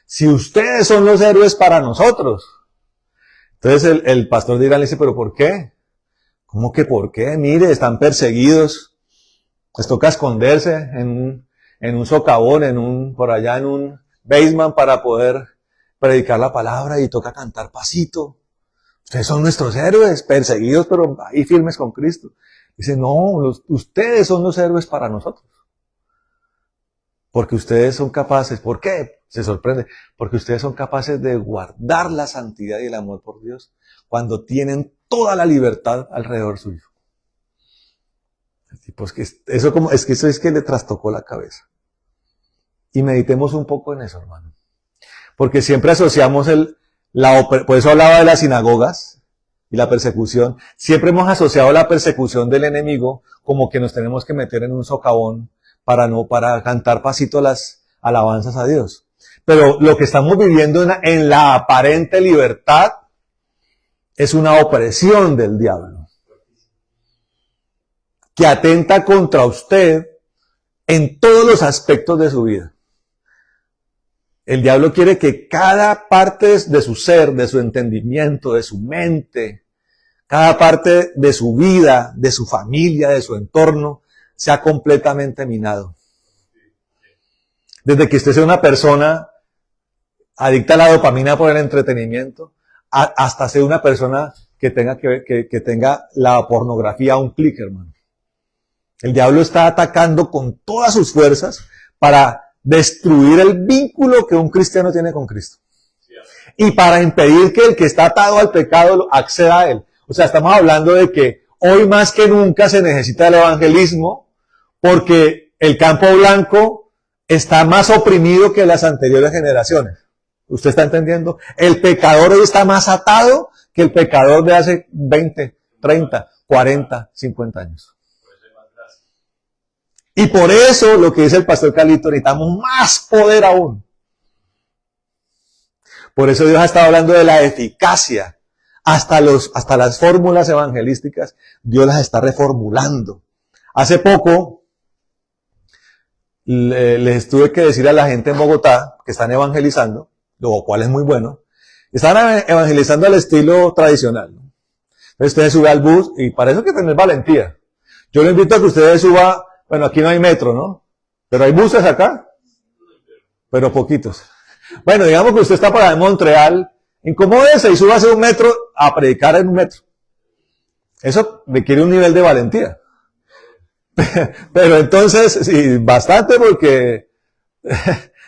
Si ustedes son los héroes para nosotros. Entonces el pastor de Irán le dice, ¿pero por qué? ¿Cómo que por qué? Mire, están perseguidos. Les toca esconderse en un socavón, por allá en un basement para poder predicar la palabra y toca cantar pasito. Ustedes son nuestros héroes, perseguidos, pero ahí firmes con Cristo. Dice, no, ustedes son los héroes para nosotros. Porque ustedes son capaces, ¿por qué? Se sorprende, porque ustedes son capaces de guardar la santidad y el amor por Dios cuando tienen toda la libertad alrededor suyo. El tipo es que eso es que le trastocó la cabeza. Y meditemos un poco en eso, hermano. Porque siempre asociamos por eso hablaba de las sinagogas y la persecución. Siempre hemos asociado la persecución del enemigo como que nos tenemos que meter en un socavón para cantar pasito las alabanzas a Dios. Pero lo que estamos viviendo en la aparente libertad es una opresión del diablo que atenta contra usted en todos los aspectos de su vida. El diablo quiere que cada parte de su ser, de su entendimiento, de su mente, cada parte de su vida, de su familia, de su entorno, sea completamente minado. Desde que usted sea una persona adicta a la dopamina por el entretenimiento, hasta ser una persona que tenga la pornografía a un clic, hermano. El diablo está atacando con todas sus fuerzas para destruir el vínculo que un cristiano tiene con Cristo. Y para impedir que el que está atado al pecado acceda a él. O sea, estamos hablando de que hoy más que nunca se necesita el evangelismo porque el campo blanco está más oprimido que las anteriores generaciones. ¿Usted está entendiendo? El pecador hoy está más atado que el pecador de hace 20, 30, 40, 50 años. Y por eso, lo que dice el pastor Carlito, necesitamos más poder aún. Por eso Dios ha estado hablando de la eficacia. Hasta las fórmulas evangelísticas, Dios las está reformulando. Hace poco, les tuve que decir a la gente en Bogotá, que están evangelizando, lo cual es muy bueno, están evangelizando al estilo tradicional, ¿no? Entonces usted sube al bus, y para eso hay que tener valentía. Yo le invito a que ustedes suba, bueno, aquí no hay metro, ¿no? Pero hay buses acá, pero poquitos. Bueno, digamos que usted está por allá en Montreal, incomódese y súbase un metro a predicar en un metro. Eso requiere un nivel de valentía. Pero entonces, sí, bastante, porque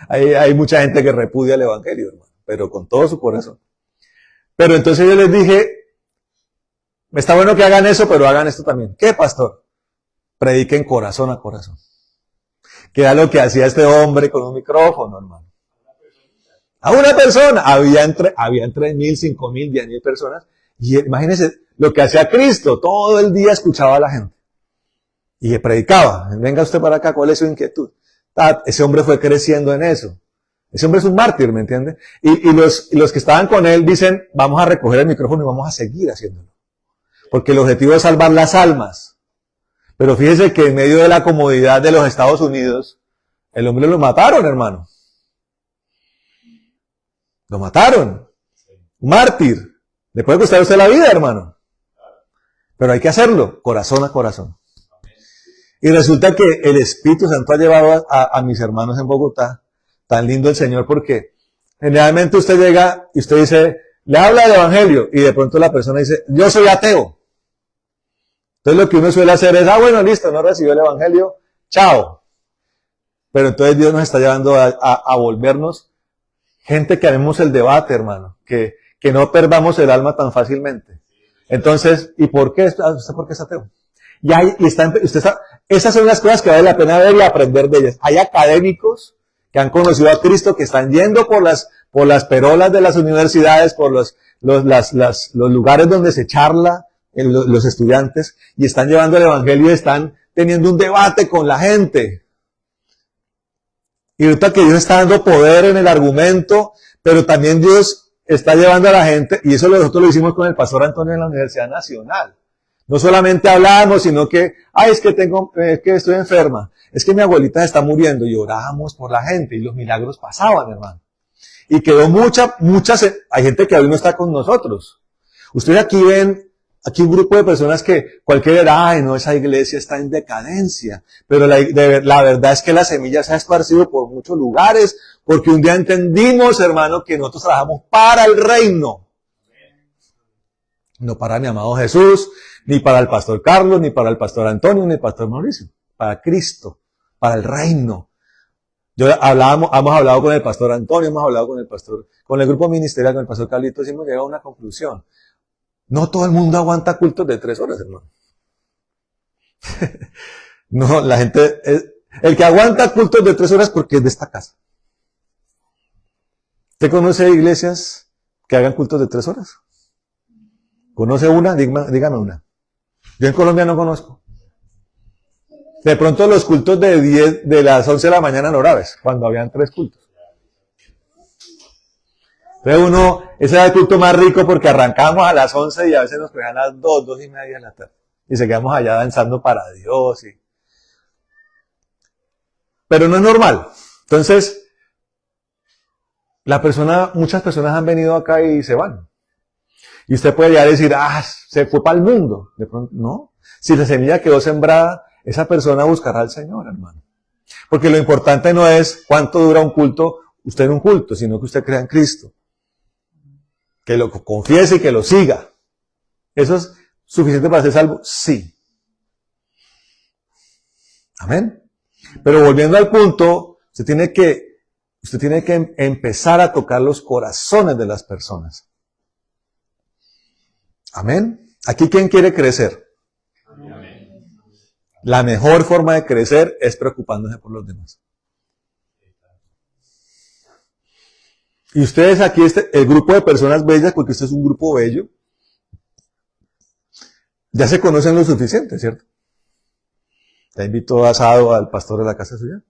hay mucha gente que repudia el evangelio, hermano, pero con todo su corazón. Pero entonces yo les dije, está bueno que hagan eso, pero hagan esto también. ¿Qué, pastor? Prediquen corazón a corazón. Que era lo que hacía este hombre con un micrófono, hermano. A una persona. Había entre 3,000, 5,000, 10,000 personas. Y imagínense lo que hacía Cristo. Todo el día escuchaba a la gente. Y predicaba. Venga usted para acá, ¿cuál es su inquietud? Ese hombre fue creciendo en eso. Ese hombre es un mártir, ¿me entiende? Y los que estaban con él dicen, vamos a recoger el micrófono y vamos a seguir haciéndolo. Porque el objetivo es salvar las almas. Pero fíjese que en medio de la comodidad de los Estados Unidos, el hombre lo mataron, hermano. Lo mataron. Un mártir. Le puede costar a usted la vida, hermano. Pero hay que hacerlo, corazón a corazón. Y resulta que el Espíritu Santo ha llevado a mis hermanos en Bogotá. Tan lindo el Señor, porque generalmente usted llega y usted dice, le habla del Evangelio, y de pronto la persona dice, yo soy ateo. Entonces lo que uno suele hacer es, bueno, listo, no recibió el Evangelio, chao. Pero entonces Dios nos está llevando a volvernos gente que haremos el debate, hermano, que no perdamos el alma tan fácilmente. Entonces, ¿y por qué? ¿Usted por qué es ateo? Esas son las cosas que vale la pena ver y aprender de ellas. Hay académicos que han conocido a Cristo, que están yendo por las perolas de las universidades, por los lugares donde se charla, los estudiantes, y están llevando el Evangelio y están teniendo un debate con la gente. Y ahorita que Dios está dando poder en el argumento, pero también Dios está llevando a la gente, y eso nosotros lo hicimos con el pastor Antonio en la Universidad Nacional. No solamente hablamos, sino que, es que estoy enferma, es que mi abuelita está muriendo, y orábamos por la gente, y los milagros pasaban, hermano. Y quedó hay gente que hoy no está con nosotros. Ustedes aquí ven, un grupo de personas que cualquiera dirá, no, esa iglesia está en decadencia. Pero la verdad es que la semilla se ha esparcido por muchos lugares, porque un día entendimos, hermano, que nosotros trabajamos para el reino. No para mi amado Jesús, ni para el pastor Carlos, ni para el pastor Antonio, ni el pastor Mauricio. Para Cristo, para el reino. Hemos hablado con el pastor Antonio, hemos hablado con el grupo ministerial, con el pastor Carlitos, y hemos llegado a una conclusión. No todo el mundo aguanta cultos de 3 horas, hermano. No, la gente, el que aguanta cultos de 3 horas porque es de esta casa. ¿Usted conoce iglesias que hagan cultos de 3 horas? ¿Conoce una? Dígame una. Yo en Colombia no conozco. De pronto los cultos de las 11 de la mañana en Oraves, cuando habían 3 cultos. Entonces ese era el culto más rico porque arrancamos a las 11 y a veces nos cogían a las 2:30 de la tarde. Y seguíamos allá danzando para Dios. Pero no es normal. Entonces, muchas personas han venido acá y se van. Y usted puede llegar a decir, se fue para el mundo. De pronto, no. Si la semilla quedó sembrada, esa persona buscará al Señor, hermano. Porque lo importante no es cuánto dura un culto, usted en un culto, sino que usted crea en Cristo. Que lo confiese y que lo siga. ¿Eso es suficiente para ser salvo? Sí. Amén. Pero volviendo al punto, usted tiene que empezar a tocar los corazones de las personas. Amén. Aquí, ¿quién quiere crecer? Amén. La mejor forma de crecer es preocupándose por los demás. Y ustedes aquí, el grupo de personas bellas, porque este es un grupo bello, ya se conocen lo suficiente, ¿cierto? ¿Te invitó asado al pastor de la casa suya?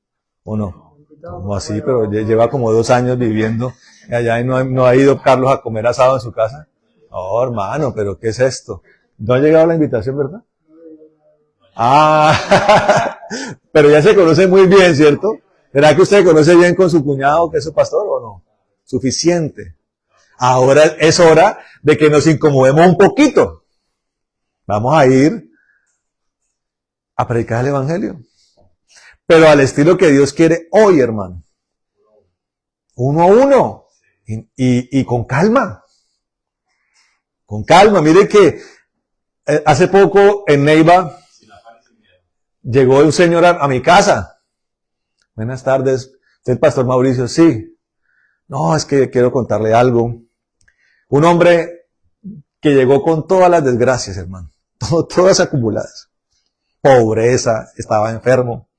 ¿O no? Como así, pero lleva como 2 años viviendo allá y no ha ido Carlos a comer asado en su casa. Oh, hermano, pero ¿qué es esto? ¿No ha llegado la invitación, verdad? Ah, pero ya se conoce muy bien, ¿cierto? ¿Será que usted conoce bien con su cuñado que es su pastor o no? Suficiente. Ahora es hora de que nos incomodemos un poquito. Vamos a ir a predicar el evangelio. Pero al estilo que Dios quiere hoy, hermano. Uno a uno. Y con calma. Con calma. Mire que hace poco en Neiva llegó un señor a mi casa. Buenas tardes. ¿Usted es pastor Mauricio? Sí. No, es que quiero contarle algo. Un hombre que llegó con todas las desgracias, hermano. Todas acumuladas. Pobreza, estaba enfermo.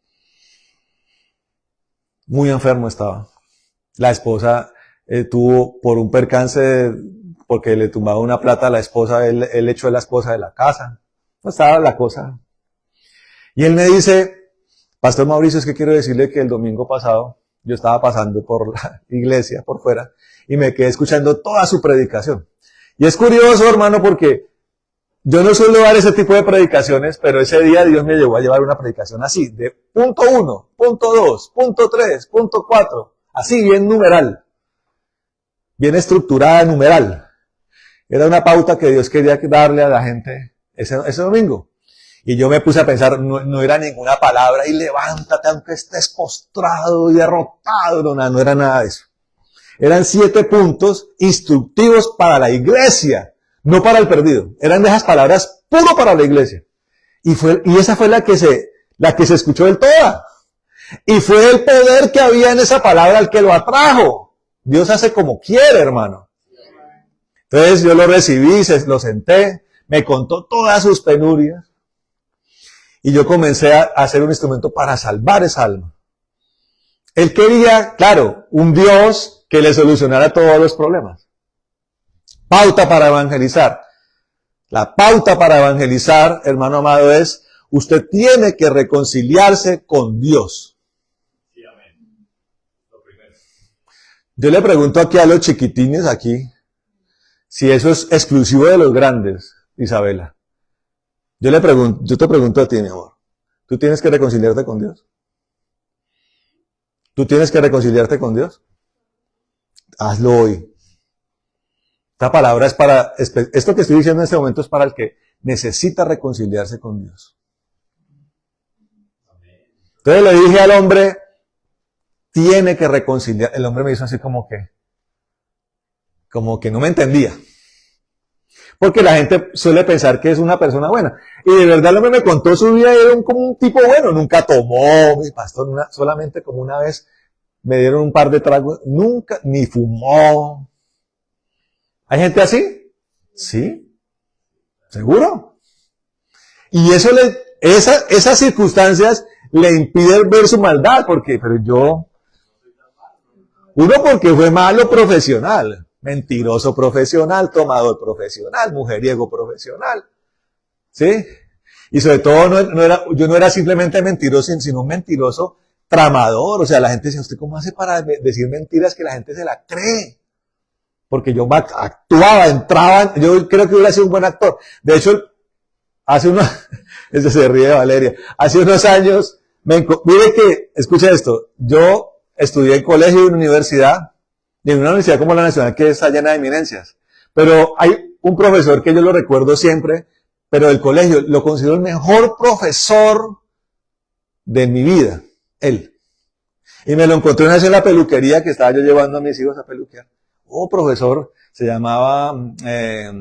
Muy enfermo estaba. La esposa tuvo por un percance, porque le tumbaba una plata a la esposa, él echó a la esposa de la casa. No estaba la cosa. Y él me dice, Pastor Mauricio, es que quiero decirle que el domingo pasado yo estaba pasando por la iglesia, por fuera, y me quedé escuchando toda su predicación. Y es curioso, hermano, porque yo no suelo dar ese tipo de predicaciones, pero ese día Dios me llevó a llevar una predicación así, de punto 1, punto 2, punto 3, punto 4, así bien numeral, bien estructurada, numeral. Era una pauta que Dios quería darle a la gente ese domingo. Y yo me puse a pensar, no era ninguna palabra, y levántate aunque estés postrado y derrotado, no era nada de eso. Eran 7 puntos instructivos para la iglesia, no para el perdido. Eran de esas palabras puro para la iglesia. Y esa fue la que se escuchó del toda. Y fue el poder que había en esa palabra el que lo atrajo. Dios hace como quiere, hermano. Entonces yo lo recibí, lo senté, me contó todas sus penurias. Y yo comencé a hacer un instrumento para salvar esa alma. Él quería, claro, un Dios que le solucionara todos los problemas. Pauta para evangelizar. La pauta para evangelizar, hermano amado, es usted tiene que reconciliarse con Dios. Sí, amén. Lo primero. Yo le pregunto aquí a los chiquitines aquí, si eso es exclusivo de los grandes, Isabela. Yo te pregunto a ti, mi amor. ¿Tú tienes que reconciliarte con Dios? ¿Tú tienes que reconciliarte con Dios? Hazlo hoy. Esta palabra es para, esto que estoy diciendo en este momento es para el que necesita reconciliarse con Dios. Entonces le dije al hombre, tiene que reconciliar. El hombre me hizo así como que no me entendía. Porque la gente suele pensar que es una persona buena. Y de verdad el hombre me contó su vida, era como un tipo bueno. Nunca tomó, mi pastor, solamente como una vez me dieron un par de tragos. Nunca, ni fumó. ¿Hay gente así? Sí. ¿Seguro? Y esas circunstancias le impiden ver su maldad. Porque porque fue malo profesional. Mentiroso profesional, tomador profesional, mujeriego profesional. ¿Sí? Y sobre todo yo no era simplemente mentiroso, sino un mentiroso tramador. O sea, la gente dice, ¿usted cómo hace para decir mentiras que la gente se la cree? Porque yo actuaba, entraba, yo creo que hubiera sido un buen actor. De hecho, ese se ríe de Valeria, hace unos años, mire que, escucha esto, yo estudié en colegio y en universidad, y en una universidad como la Nacional que está llena de eminencias. Pero hay un profesor que yo lo recuerdo siempre, pero del colegio, lo considero el mejor profesor de mi vida, él. Y me lo encontré una vez en la peluquería que estaba yo llevando a mis hijos a peluquear. Profesor, se llamaba, se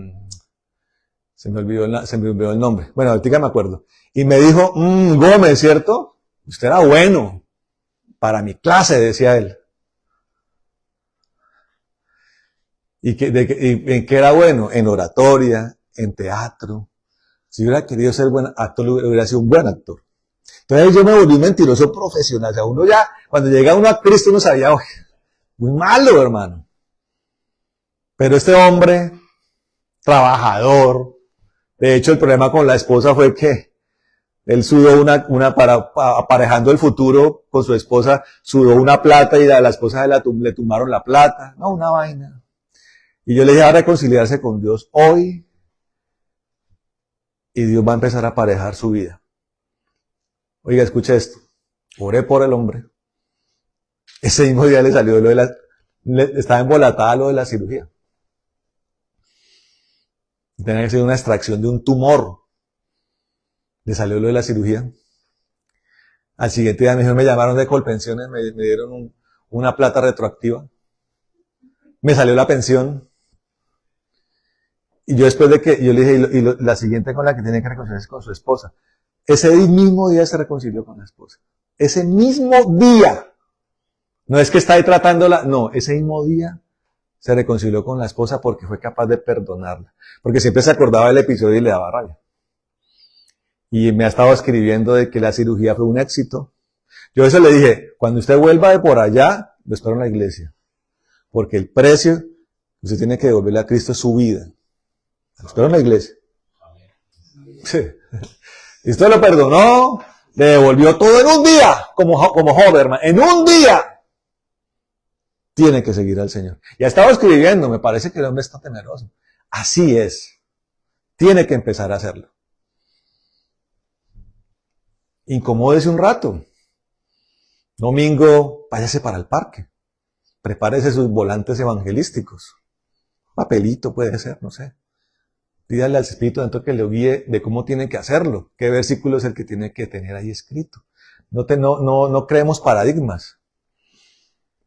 me olvidó el nombre. Bueno, ahorita me acuerdo. Y me dijo, Gómez, ¿cierto? Usted era bueno. Para mi clase, decía él. ¿Y en qué era bueno? En oratoria, en teatro. Si hubiera querido ser buen actor, hubiera sido un buen actor. Entonces yo me volví un mentiroso profesional. O sea, uno ya, cuando llega uno a Cristo, uno sabía, muy malo, hermano. Pero este hombre, trabajador, de hecho el problema con la esposa fue que Él sudó aparejando el futuro con su esposa, sudó una plata y a la esposa le tumbaron la plata. No, una vaina. Y yo le dije a reconciliarse con Dios hoy y Dios va a empezar a aparejar su vida. Oiga, escuche esto. Oré por el hombre. Ese mismo día le salió estaba embolatada lo de la cirugía. Tenía que ser una extracción de un tumor. Le salió lo de la cirugía. Al siguiente día me llamaron de Colpensiones, me dieron una plata retroactiva. Me salió la pensión. Y yo después de que, yo le dije, la siguiente con la que tiene que reconciliarse es con su esposa. Ese mismo día se reconcilió con la esposa. Ese mismo día. No es que está ahí tratándola, no, ese mismo día se reconcilió con la esposa porque fue capaz de perdonarla. Porque siempre se acordaba del episodio y le daba rabia. Y me ha estado escribiendo de que la cirugía fue un éxito. Yo eso le dije, cuando usted vuelva de por allá, lo espero en la iglesia. Porque el precio que usted tiene que devolverle a Cristo es su vida. Lo espero en la iglesia. Sí. Y usted lo perdonó, le devolvió todo en un día, como Hoberman, en un día. Tiene que seguir al Señor. Y ha estado escribiendo, me parece que el hombre está temeroso. Así es. Tiene que empezar a hacerlo. Incomódese un rato. Domingo, váyase para el parque. Prepárese sus volantes evangelísticos. Papelito puede ser, no sé. Dígale al Espíritu Santo que le guíe de cómo tiene que hacerlo. Qué versículo es el que tiene que tener ahí escrito. No creemos paradigmas.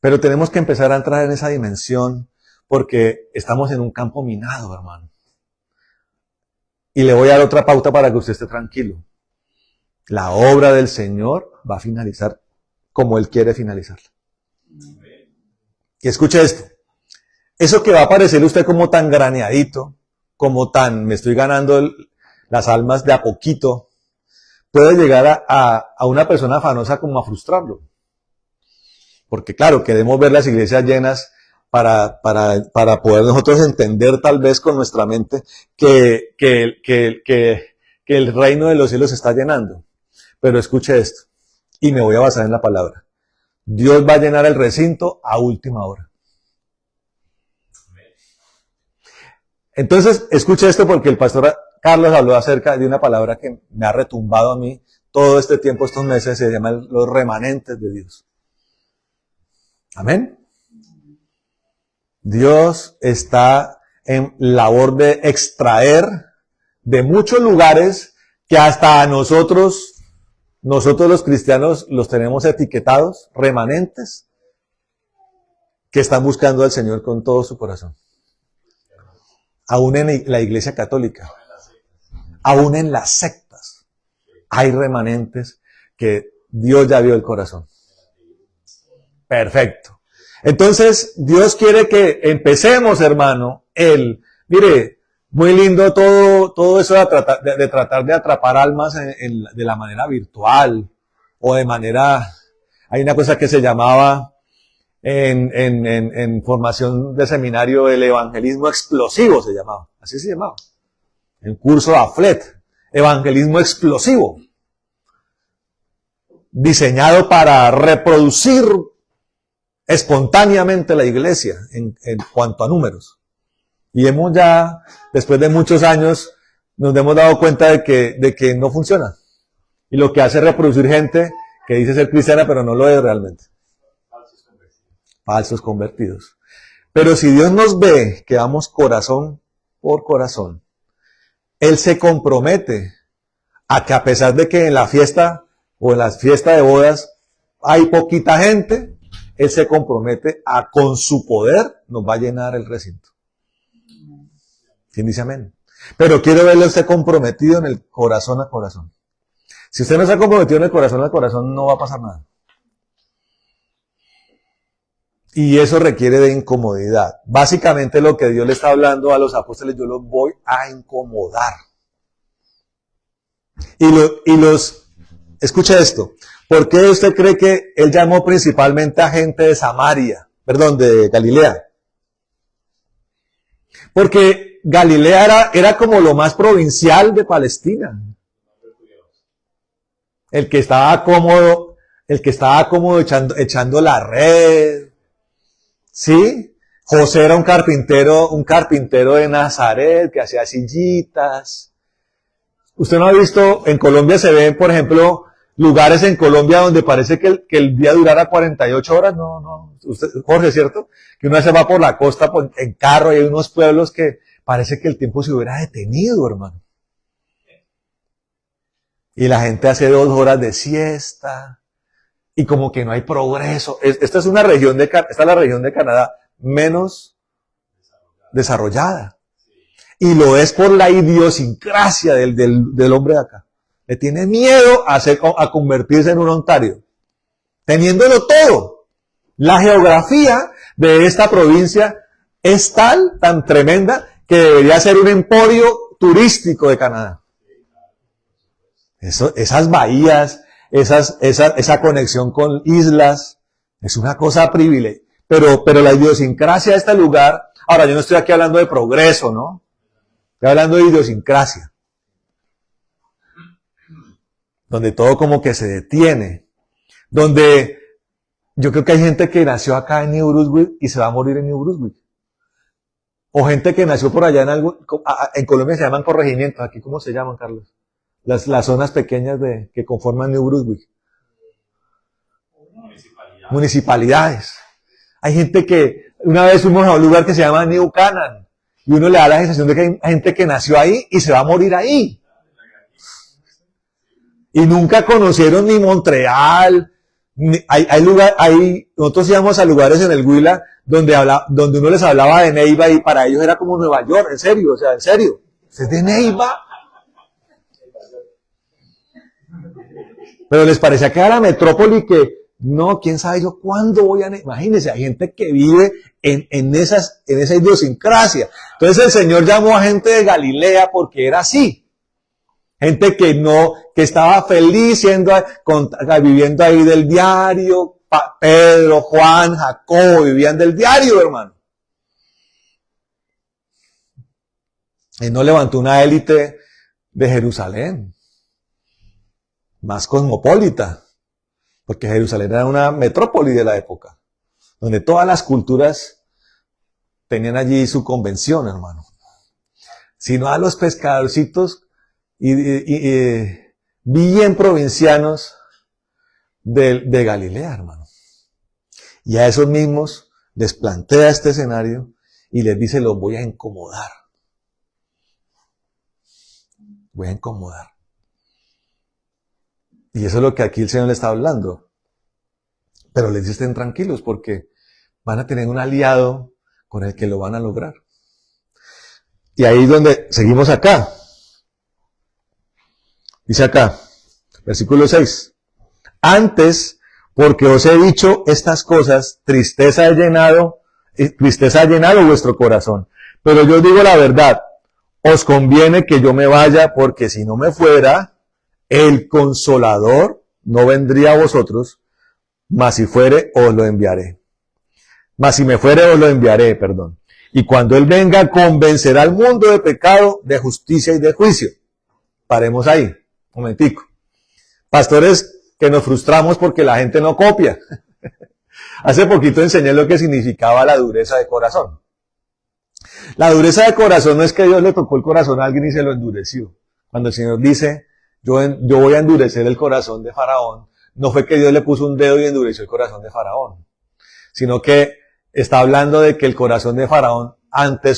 Pero tenemos que empezar a entrar en esa dimensión porque estamos en un campo minado, hermano. Y le voy a dar otra pauta para que usted esté tranquilo. La obra del Señor va a finalizar como Él quiere finalizarla. Y escuche esto. Eso que va a parecerle usted como tan graneadito, como tan me estoy ganando las almas de a poquito, puede llegar a una persona afanosa como a frustrarlo. Porque claro, queremos ver las iglesias llenas para poder nosotros entender tal vez con nuestra mente que el reino de los cielos se está llenando. Pero escuche esto, y me voy a basar en la palabra. Dios va a llenar el recinto a última hora. Entonces, escuche esto porque el pastor Carlos habló acerca de una palabra que me ha retumbado a mí todo este tiempo, estos meses, se llama los remanentes de Dios. Amén. Dios está en labor de extraer de muchos lugares que hasta nosotros los cristianos los tenemos etiquetados, remanentes, que están buscando al Señor con todo su corazón. Aún en la iglesia católica, aún en las sectas, hay remanentes que Dios ya vio el corazón. Perfecto. Entonces, Dios quiere que empecemos, hermano, mire, muy lindo todo eso de tratar de atrapar almas de la manera virtual o de manera, hay una cosa que se llamaba en formación de seminario el evangelismo explosivo se llamaba, así se llamaba, el curso de AFLET, evangelismo explosivo, diseñado para reproducir espontáneamente la iglesia en cuanto a números. Y hemos ya, después de muchos años, nos hemos dado cuenta de que no funciona. Y lo que hace es reproducir gente que dice ser cristiana, pero no lo es realmente. Falsos convertidos. Pero si Dios nos ve que vamos corazón por corazón, Él se compromete a que a pesar de que en la fiesta o en la fiesta de bodas hay poquita gente, Él se compromete a con su poder nos va a llenar el recinto. ¿Quién dice amén? Pero quiero verle a usted comprometido en el corazón a corazón. Si usted no se ha comprometido en el corazón a corazón, no va a pasar nada. Y eso requiere de incomodidad. Básicamente lo que Dios le está hablando a los apóstoles, yo los voy a incomodar. Escuche esto. ¿Por qué usted cree que Él llamó principalmente a gente de de Galilea? Porque Galilea era como lo más provincial de Palestina. el que estaba cómodo echando la red, ¿sí? José era un carpintero de Nazaret que hacía sillitas. Usted no ha visto, en Colombia se ven, por ejemplo, lugares en Colombia donde parece que el día durara 48 horas, no. Usted, Jorge, ¿cierto? Que uno se va por la costa en carro y hay unos pueblos que parece que el tiempo se hubiera detenido, hermano. Y la gente hace 2 horas de siesta y como que no hay progreso. Esta es la región de Canadá menos desarrollada. Y lo es por la idiosincrasia del hombre de acá. Le tiene miedo a convertirse en un Ontario. Teniéndolo todo. La geografía de esta provincia es tan tremenda, que debería ser un emporio turístico de Canadá. Esas bahías, esa conexión con islas, es una cosa privilegiada. Pero la idiosincrasia de este lugar, ahora yo no estoy aquí hablando de progreso, ¿no? Estoy hablando de idiosincrasia. Donde todo como que se detiene. Donde yo creo que hay gente que nació acá en New Brunswick y se va a morir en New Brunswick. O gente que nació por allá en Colombia se llaman corregimientos. Aquí, ¿cómo se llaman, Carlos? Las zonas pequeñas que conforman New Brunswick. Municipalidades. Hay gente que, una vez fuimos a un lugar que se llama New Canaan, y uno le da la sensación de que hay gente que nació ahí y se va a morir ahí. Y nunca conocieron ni Montreal. Nosotros íbamos a lugares en el Huila donde uno les hablaba de Neiva y para ellos era como Nueva York, en serio. ¿Es de Neiva? Pero les parecía que era la metrópoli que, no, quién sabe yo cuándo voy a... Imagínense, hay gente que vive en esa idiosincrasia. Entonces el Señor llamó a gente de Galilea porque era así. Gente que estaba feliz viviendo ahí del diario. Pedro, Juan, Jacobo vivían del diario, hermano. Y no levantó una élite de Jerusalén, más cosmopolita, porque Jerusalén era una metrópoli de la época, donde todas las culturas tenían allí su convención, hermano. Sino a los pescadorcitos bien provincianos de Galilea, hermano. Y a esos mismos les plantea este escenario y les dice, los voy a incomodar. Voy a incomodar. Y eso es lo que aquí el Señor le está hablando. Pero les dice, estén tranquilos porque van a tener un aliado con el que lo van a lograr. Y ahí es donde seguimos acá. Dice acá, versículo 6. Antes, porque os he dicho estas cosas, tristeza ha llenado vuestro corazón. Pero yo os digo la verdad, os conviene que yo me vaya, porque si no me fuera, el Consolador no vendría a vosotros, mas si fuere, os lo enviaré. Mas si me fuere, os lo enviaré, perdón. Y cuando Él venga, convencerá al mundo de pecado, de justicia y de juicio. Paremos ahí, un momentico. Pastores que nos frustramos porque la gente no copia. Hace poquito enseñé lo que significaba la dureza de corazón. La dureza de corazón no es que Dios le tocó el corazón a alguien y se lo endureció. Cuando el Señor dice, yo voy a endurecer el corazón de Faraón, no fue que Dios le puso un dedo y endureció el corazón de Faraón, sino que está hablando de que el corazón de Faraón, ante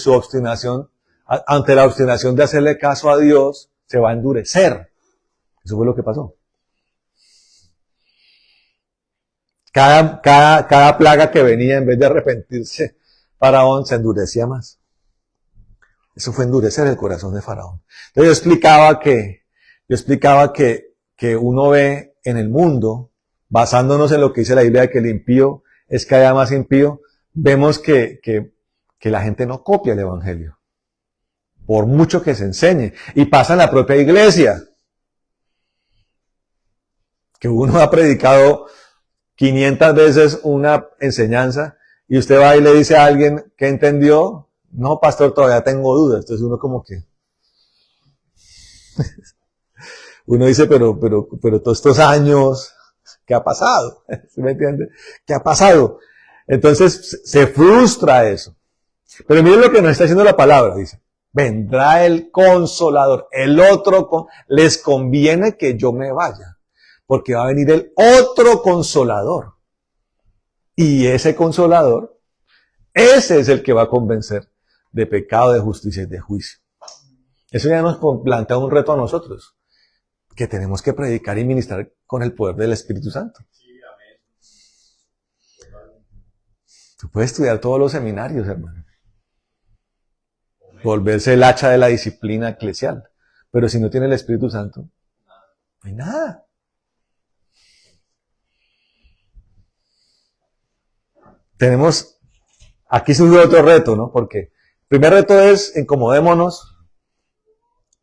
la obstinación de hacerle caso a Dios, se va a endurecer. Eso fue lo que pasó. Cada plaga que venía, en vez de arrepentirse, Faraón se endurecía más. Eso fue endurecer el corazón de Faraón. Entonces yo explicaba que uno ve en el mundo, basándonos en lo que dice la Biblia, de que el impío es cada día más impío, vemos que la gente no copia el evangelio. Por mucho que se enseñe. Y pasa en la propia iglesia. Que uno ha predicado 500 veces una enseñanza y usted va y le dice a alguien que entendió, no, pastor, todavía tengo dudas. Entonces uno como que... Uno dice, pero todos estos años, ¿qué ha pasado? ¿Sí me entiende? ¿Qué ha pasado? Entonces se frustra eso. Pero miren lo que nos está diciendo la palabra, dice. Vendrá el consolador, el otro, les conviene que yo me vaya, porque va a venir el otro consolador. Y ese consolador, ese es el que va a convencer de pecado, de justicia y de juicio. Eso ya nos plantea un reto a nosotros, que tenemos que predicar y ministrar con el poder del Espíritu Santo. Tú puedes estudiar todos los seminarios, hermano. Volverse el hacha de la disciplina eclesial. Pero si no tiene el Espíritu Santo, no hay nada. Tenemos, aquí surge otro reto, ¿no? Porque el primer reto es incomodémonos,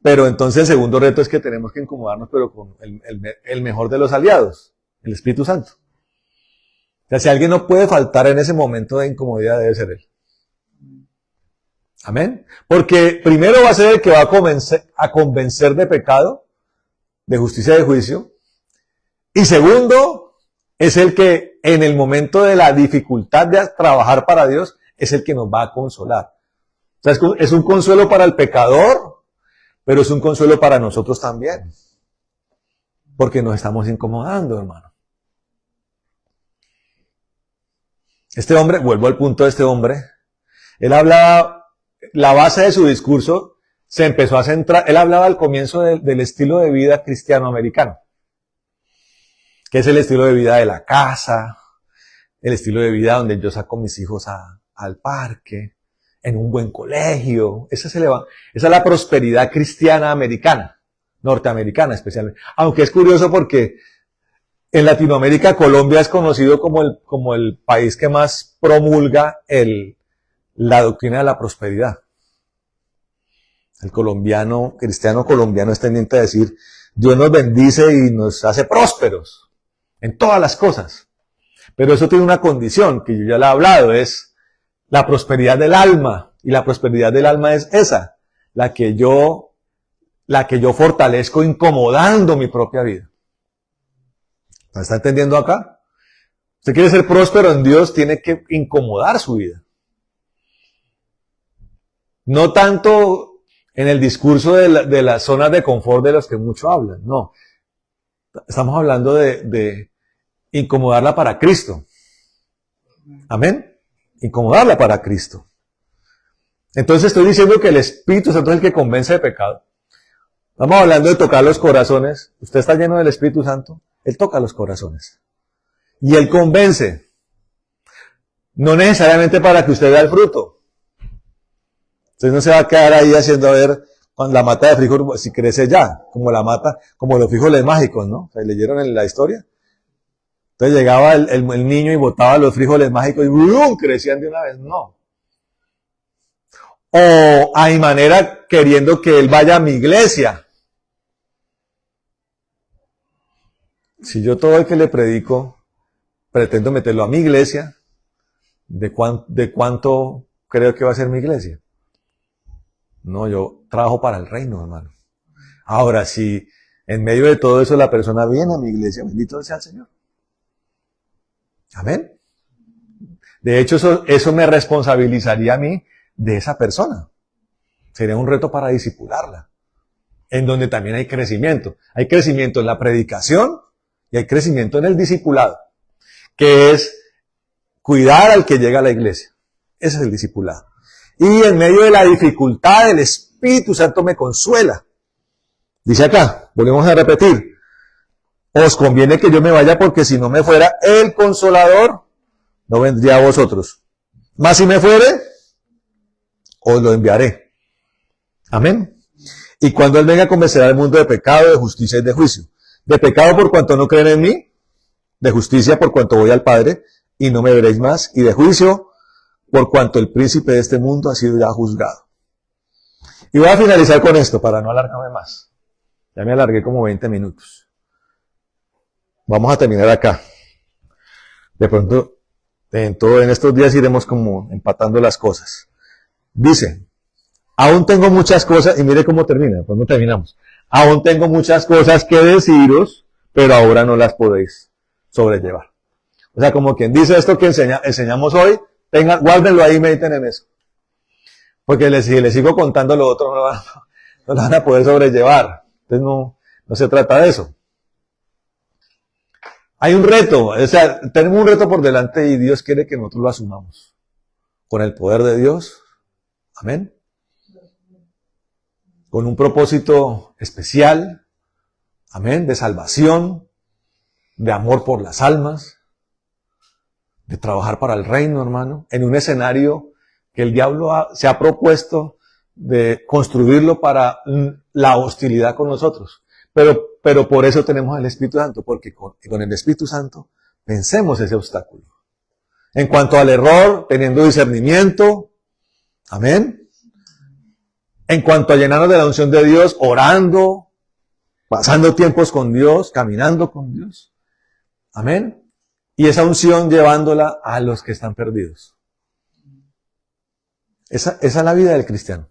pero entonces el segundo reto es que tenemos que incomodarnos, pero con el mejor de los aliados, el Espíritu Santo. O sea, si alguien no puede faltar en ese momento de incomodidad, debe ser Él. Amén. Porque primero va a ser el que va a convencer de pecado, de justicia y de juicio. Y segundo, es el que en el momento de la dificultad de trabajar para Dios, es el que nos va a consolar. O sea, es un consuelo para el pecador, pero es un consuelo para nosotros también. Porque nos estamos incomodando, hermano. Este hombre, vuelvo al punto de este hombre, él hablaba, la base de su discurso se empezó a centrar, él hablaba al comienzo del estilo de vida cristiano-americano, que es el estilo de vida de la casa, el estilo de vida donde yo saco a mis hijos al parque, en un buen colegio. Esa es la prosperidad cristiana americana, norteamericana especialmente. Aunque es curioso porque en Latinoamérica Colombia es conocido como el país que más promulga la doctrina de la prosperidad. El cristiano colombiano es tendiente a decir, Dios nos bendice y nos hace prósperos en todas las cosas. Pero eso tiene una condición, que yo ya la he hablado, es la prosperidad del alma. Y la prosperidad del alma es esa, la que yo fortalezco incomodando mi propia vida. ¿Me está entendiendo acá? Usted quiere ser próspero en Dios, tiene que incomodar su vida. No tanto en el discurso de las zonas de confort de los que mucho hablan, no. Estamos hablando de incomodarla para Cristo. Amén. Incomodarla para Cristo. Entonces estoy diciendo que el Espíritu Santo es el que convence de pecado. Estamos hablando de tocar los corazones. Usted está lleno del Espíritu Santo. Él toca los corazones. Y Él convence. No necesariamente para que usted vea el fruto. Entonces no se va a quedar ahí haciendo a ver cuando la mata de frijol, si crece ya, como los frijoles mágicos, ¿no? ¿Se leyeron en la historia? Entonces llegaba el niño y botaba los frijoles mágicos y ¡brum!, crecían de una vez. No. O a mi manera queriendo que él vaya a mi iglesia. Si yo todo el que le predico pretendo meterlo a mi iglesia, ¿de cuánto creo que va a ser mi iglesia? No, yo trabajo para el reino, hermano. Ahora, si en medio de todo eso la persona viene a mi iglesia, bendito sea el Señor. Amén. De hecho, eso me responsabilizaría a mí de esa persona. Sería un reto para discipularla. En donde también hay crecimiento. Hay crecimiento en la predicación y hay crecimiento en el discipulado. Que es cuidar al que llega a la iglesia. Ese es el discipulado. Y en medio de la dificultad, el Espíritu Santo me consuela. Dice acá, volvemos a repetir. Os conviene que yo me vaya porque si no me fuera el Consolador, no vendría a vosotros. Mas si me fuere, os lo enviaré. Amén. Y cuando Él venga, convencerá al mundo de pecado, de justicia y de juicio. De pecado por cuanto no creen en mí, de justicia por cuanto voy al Padre y no me veréis más, y de juicio por cuanto el príncipe de este mundo ha sido ya juzgado. Y voy a finalizar con esto para no alargarme más. Ya me alargué como 20 minutos. Vamos a terminar acá. De pronto, en estos días iremos como empatando las cosas. Dice, aún tengo muchas cosas, y mire cómo termina, pues no terminamos. Aún tengo muchas cosas que deciros, pero ahora no las podéis sobrellevar. O sea, como quien dice esto que enseñamos hoy, guárdenlo ahí y mediten en eso. Porque si les sigo contando lo otro, no lo van a poder sobrellevar. Entonces no se trata de eso. Hay un reto, o sea, tenemos un reto por delante y Dios quiere que nosotros lo asumamos. Con el poder de Dios. Amén. Con un propósito especial. Amén. De salvación. De amor por las almas. De trabajar para el reino, hermano. En un escenario que el diablo se ha propuesto de construirlo para la hostilidad con nosotros. Pero por eso tenemos el Espíritu Santo, porque con el Espíritu Santo vencemos ese obstáculo. En cuanto al error, teniendo discernimiento, amén. En cuanto a llenarnos de la unción de Dios, orando, pasando tiempos con Dios, caminando con Dios, amén. Y esa unción llevándola a los que están perdidos. Esa es la vida del cristiano.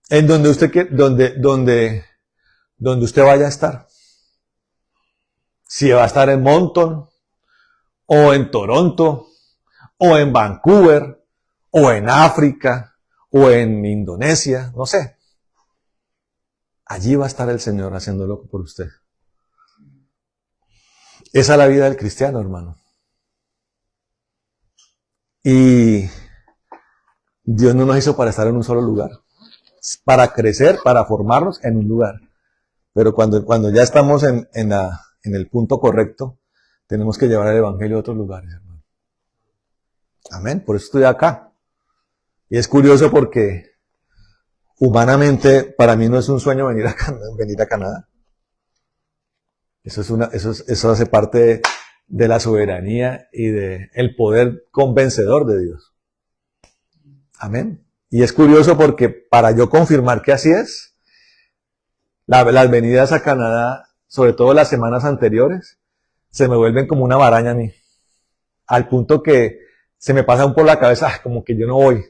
En donde usted vaya a estar. Si va a estar en Moncton, o en Toronto, o en Vancouver, o en África, o en Indonesia, no sé. Allí va a estar el Señor haciéndolo por usted. Esa es la vida del cristiano, hermano. Y Dios no nos hizo para estar en un solo lugar. Para crecer, para formarnos en un lugar. Pero cuando ya estamos en el punto correcto, tenemos que llevar el Evangelio a otros lugares, hermano. Amén. Por eso estoy acá. Y es curioso porque humanamente para mí no es un sueño venir a Canadá. Eso hace parte de la soberanía y de el poder convencedor de Dios. Amén. Y es curioso porque para yo confirmar que así es, las venidas a Canadá, sobre todo las semanas anteriores, se me vuelven como una maraña a mí. Al punto que se me pasa por la cabeza, como que yo no voy.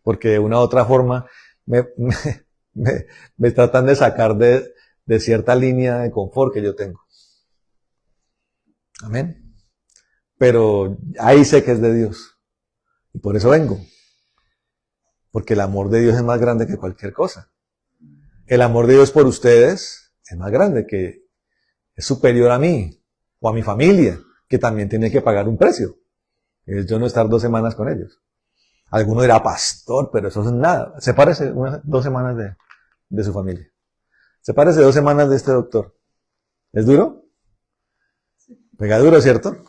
Porque de una u otra forma me tratan de sacar de cierta línea de confort que yo tengo. Amén. Pero ahí sé que es de Dios. Y por eso vengo. Porque el amor de Dios es más grande que cualquier cosa. El amor de Dios por ustedes es más grande, que es superior a mí o a mi familia, que también tiene que pagar un precio. Es yo no estar 2 semanas con ellos. Alguno dirá, pastor, pero eso es nada. Sepárese 2 semanas de su familia. Sepárese 2 semanas de este doctor. ¿Es duro? Pega duro, ¿cierto?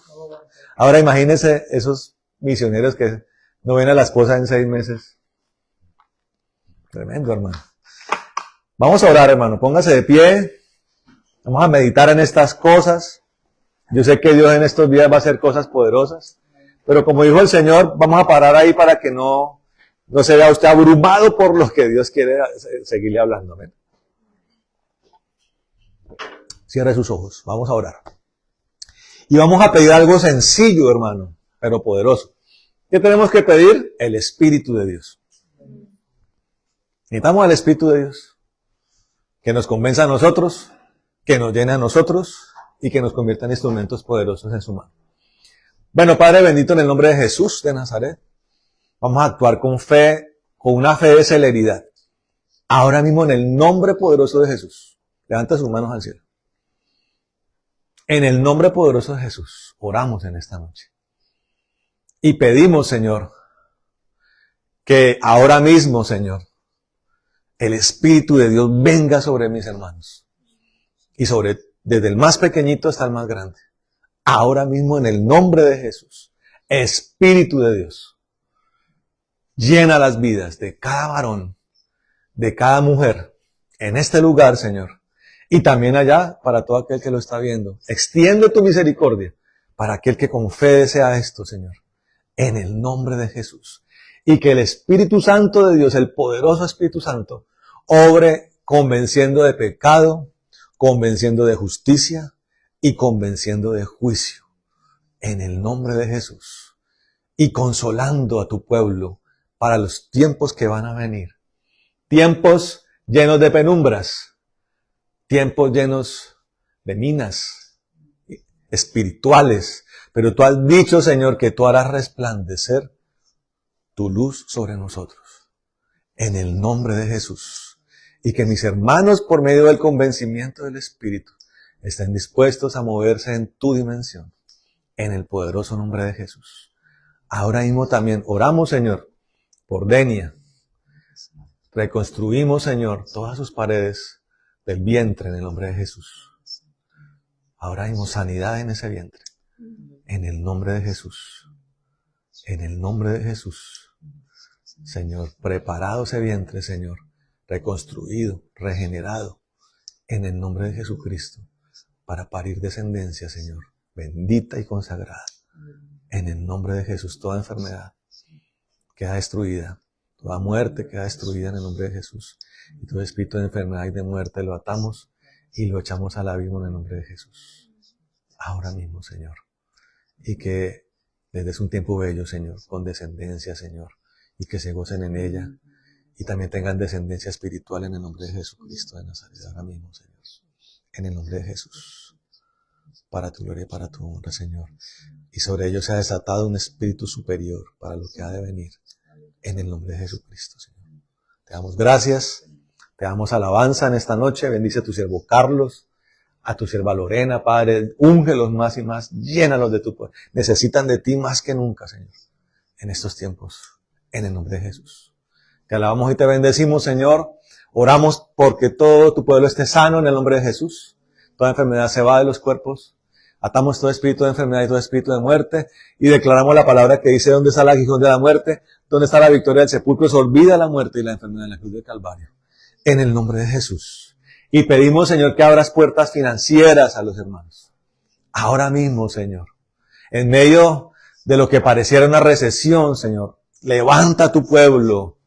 Ahora imagínense esos misioneros que no ven a la esposa en 6 meses. Tremendo, hermano. Vamos a orar, hermano. Póngase de pie. Vamos a meditar en estas cosas. Yo sé que Dios en estos días va a hacer cosas poderosas. Pero como dijo el Señor, vamos a parar ahí para que no se vea usted abrumado por lo que Dios quiere seguirle hablando. Amén. Cierre sus ojos. Vamos a orar. Y vamos a pedir algo sencillo, hermano, pero poderoso. ¿Qué tenemos que pedir? El Espíritu de Dios. Necesitamos al Espíritu de Dios. Que nos convenza a nosotros, que nos llene a nosotros y que nos convierta en instrumentos poderosos en su mano. Bueno, Padre bendito, en el nombre de Jesús de Nazaret, vamos a actuar con fe, con una fe de celeridad. Ahora mismo en el nombre poderoso de Jesús. Levanta sus manos al cielo. En el nombre poderoso de Jesús, oramos en esta noche. Y pedimos, Señor, que ahora mismo, Señor, el Espíritu de Dios venga sobre mis hermanos. Y desde el más pequeñito hasta el más grande. Ahora mismo en el nombre de Jesús, Espíritu de Dios, llena las vidas de cada varón, de cada mujer, en este lugar, Señor, y también allá para todo aquel que lo está viendo. Extiende tu misericordia para aquel que con fe desea esto, Señor, en el nombre de Jesús. Y que el Espíritu Santo de Dios, el poderoso Espíritu Santo, obre convenciendo de pecado, convenciendo de justicia, y convenciendo de juicio, en el nombre de Jesús, y consolando a tu pueblo para los tiempos que van a venir, tiempos llenos de penumbras, tiempos llenos de minas espirituales. Pero tú has dicho, Señor, que tú harás resplandecer tu luz sobre nosotros. En el nombre de Jesús. Y que mis hermanos, por medio del convencimiento del Espíritu, estén dispuestos a moverse en tu dimensión. En el poderoso nombre de Jesús. Ahora mismo también oramos, Señor, por Denia. Reconstruimos, Señor, todas sus paredes del vientre en el nombre de Jesús. Ahora mismo sanidad en ese vientre. En el nombre de Jesús. En el nombre de Jesús. Señor, preparado ese vientre, Señor. Reconstruido, regenerado. En el nombre de Jesucristo. Para parir descendencia, Señor. Bendita y consagrada. En el nombre de Jesús, toda enfermedad queda destruida. Toda muerte queda destruida en el nombre de Jesús. Y todo espíritu de enfermedad y de muerte lo atamos y lo echamos al abismo en el nombre de Jesús. Ahora mismo, Señor. Y que les des un tiempo bello, Señor, con descendencia, Señor. Y que se gocen en ella. Y también tengan descendencia espiritual en el nombre de Jesucristo de Nazaret. Ahora mismo, Señor. En el nombre de Jesús. Para tu gloria y para tu honra, Señor. Y sobre ellos se ha desatado un espíritu superior para lo que ha de venir. En el nombre de Jesucristo, Señor. Te damos gracias, te damos alabanza en esta noche. Bendice a tu siervo Carlos, a tu sierva Lorena, Padre. Úngelos más y más, llénalos de tu poder. Necesitan de ti más que nunca, Señor, en estos tiempos. En el nombre de Jesús. Te alabamos y te bendecimos, Señor. Oramos porque todo tu pueblo esté sano en el nombre de Jesús. Toda enfermedad se va de los cuerpos. Atamos todo espíritu de enfermedad y todo espíritu de muerte y declaramos la palabra que dice: ¿dónde está el aguijón de la muerte? ¿Dónde está la victoria del sepulcro? Se olvida la muerte y la enfermedad en la cruz del Calvario. En el nombre de Jesús. Y pedimos, Señor, que abras puertas financieras a los hermanos. Ahora mismo, Señor. En medio de lo que pareciera una recesión, Señor. Levanta a tu pueblo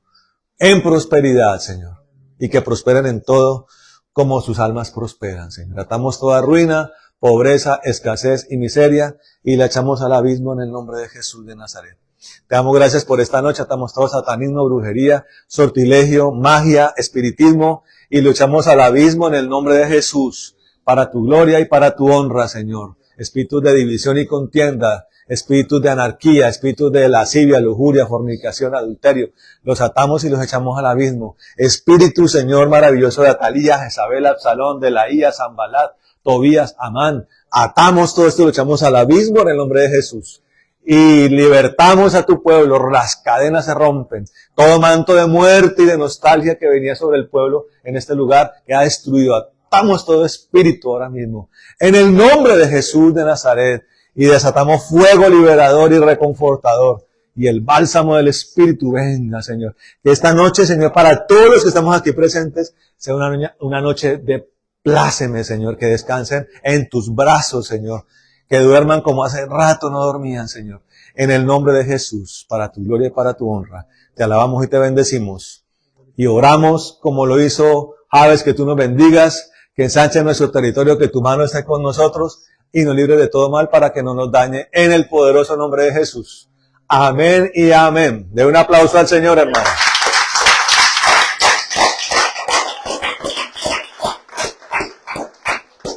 en prosperidad, Señor. Y que prosperen en todo como sus almas prosperan, Señor. Atamos toda ruina, pobreza, escasez y miseria y la echamos al abismo en el nombre de Jesús de Nazaret. Te damos gracias por esta noche. Atamos todo satanismo, brujería, sortilegio, magia, espiritismo y lo echamos al abismo en el nombre de Jesús para tu gloria y para tu honra, Señor. Espíritus de división y contienda, espíritus de anarquía, espíritus de lascivia, lujuria, fornicación, adulterio, los atamos y los echamos al abismo. Espíritu, Señor, maravilloso de Atalía, Jezabel, Absalón, Delaía, Zambalat, Tobías, Amán, atamos todo esto y lo echamos al abismo en el nombre de Jesús. Y libertamos a tu pueblo, las cadenas se rompen, todo manto de muerte y de nostalgia que venía sobre el pueblo en este lugar queda destruido. Atamos todo espíritu ahora mismo, en el nombre de Jesús de Nazaret, y desatamos fuego liberador y reconfortador. Y el bálsamo del Espíritu venga, Señor. Que esta noche, Señor, para todos los que estamos aquí presentes, sea una noche de pláceme, Señor, que descansen en tus brazos, Señor. Que duerman como hace rato no dormían, Señor. En el nombre de Jesús, para tu gloria y para tu honra. Te alabamos y te bendecimos. Y oramos como lo hizo Jabes, que tú nos bendigas, que ensanche nuestro territorio, que tu mano esté con nosotros y nos libre de todo mal para que no nos dañe. En el poderoso nombre de Jesús. Amén y amén. De un aplauso al Señor, hermano.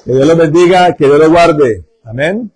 Que Dios los bendiga, que Dios los guarde. Amén.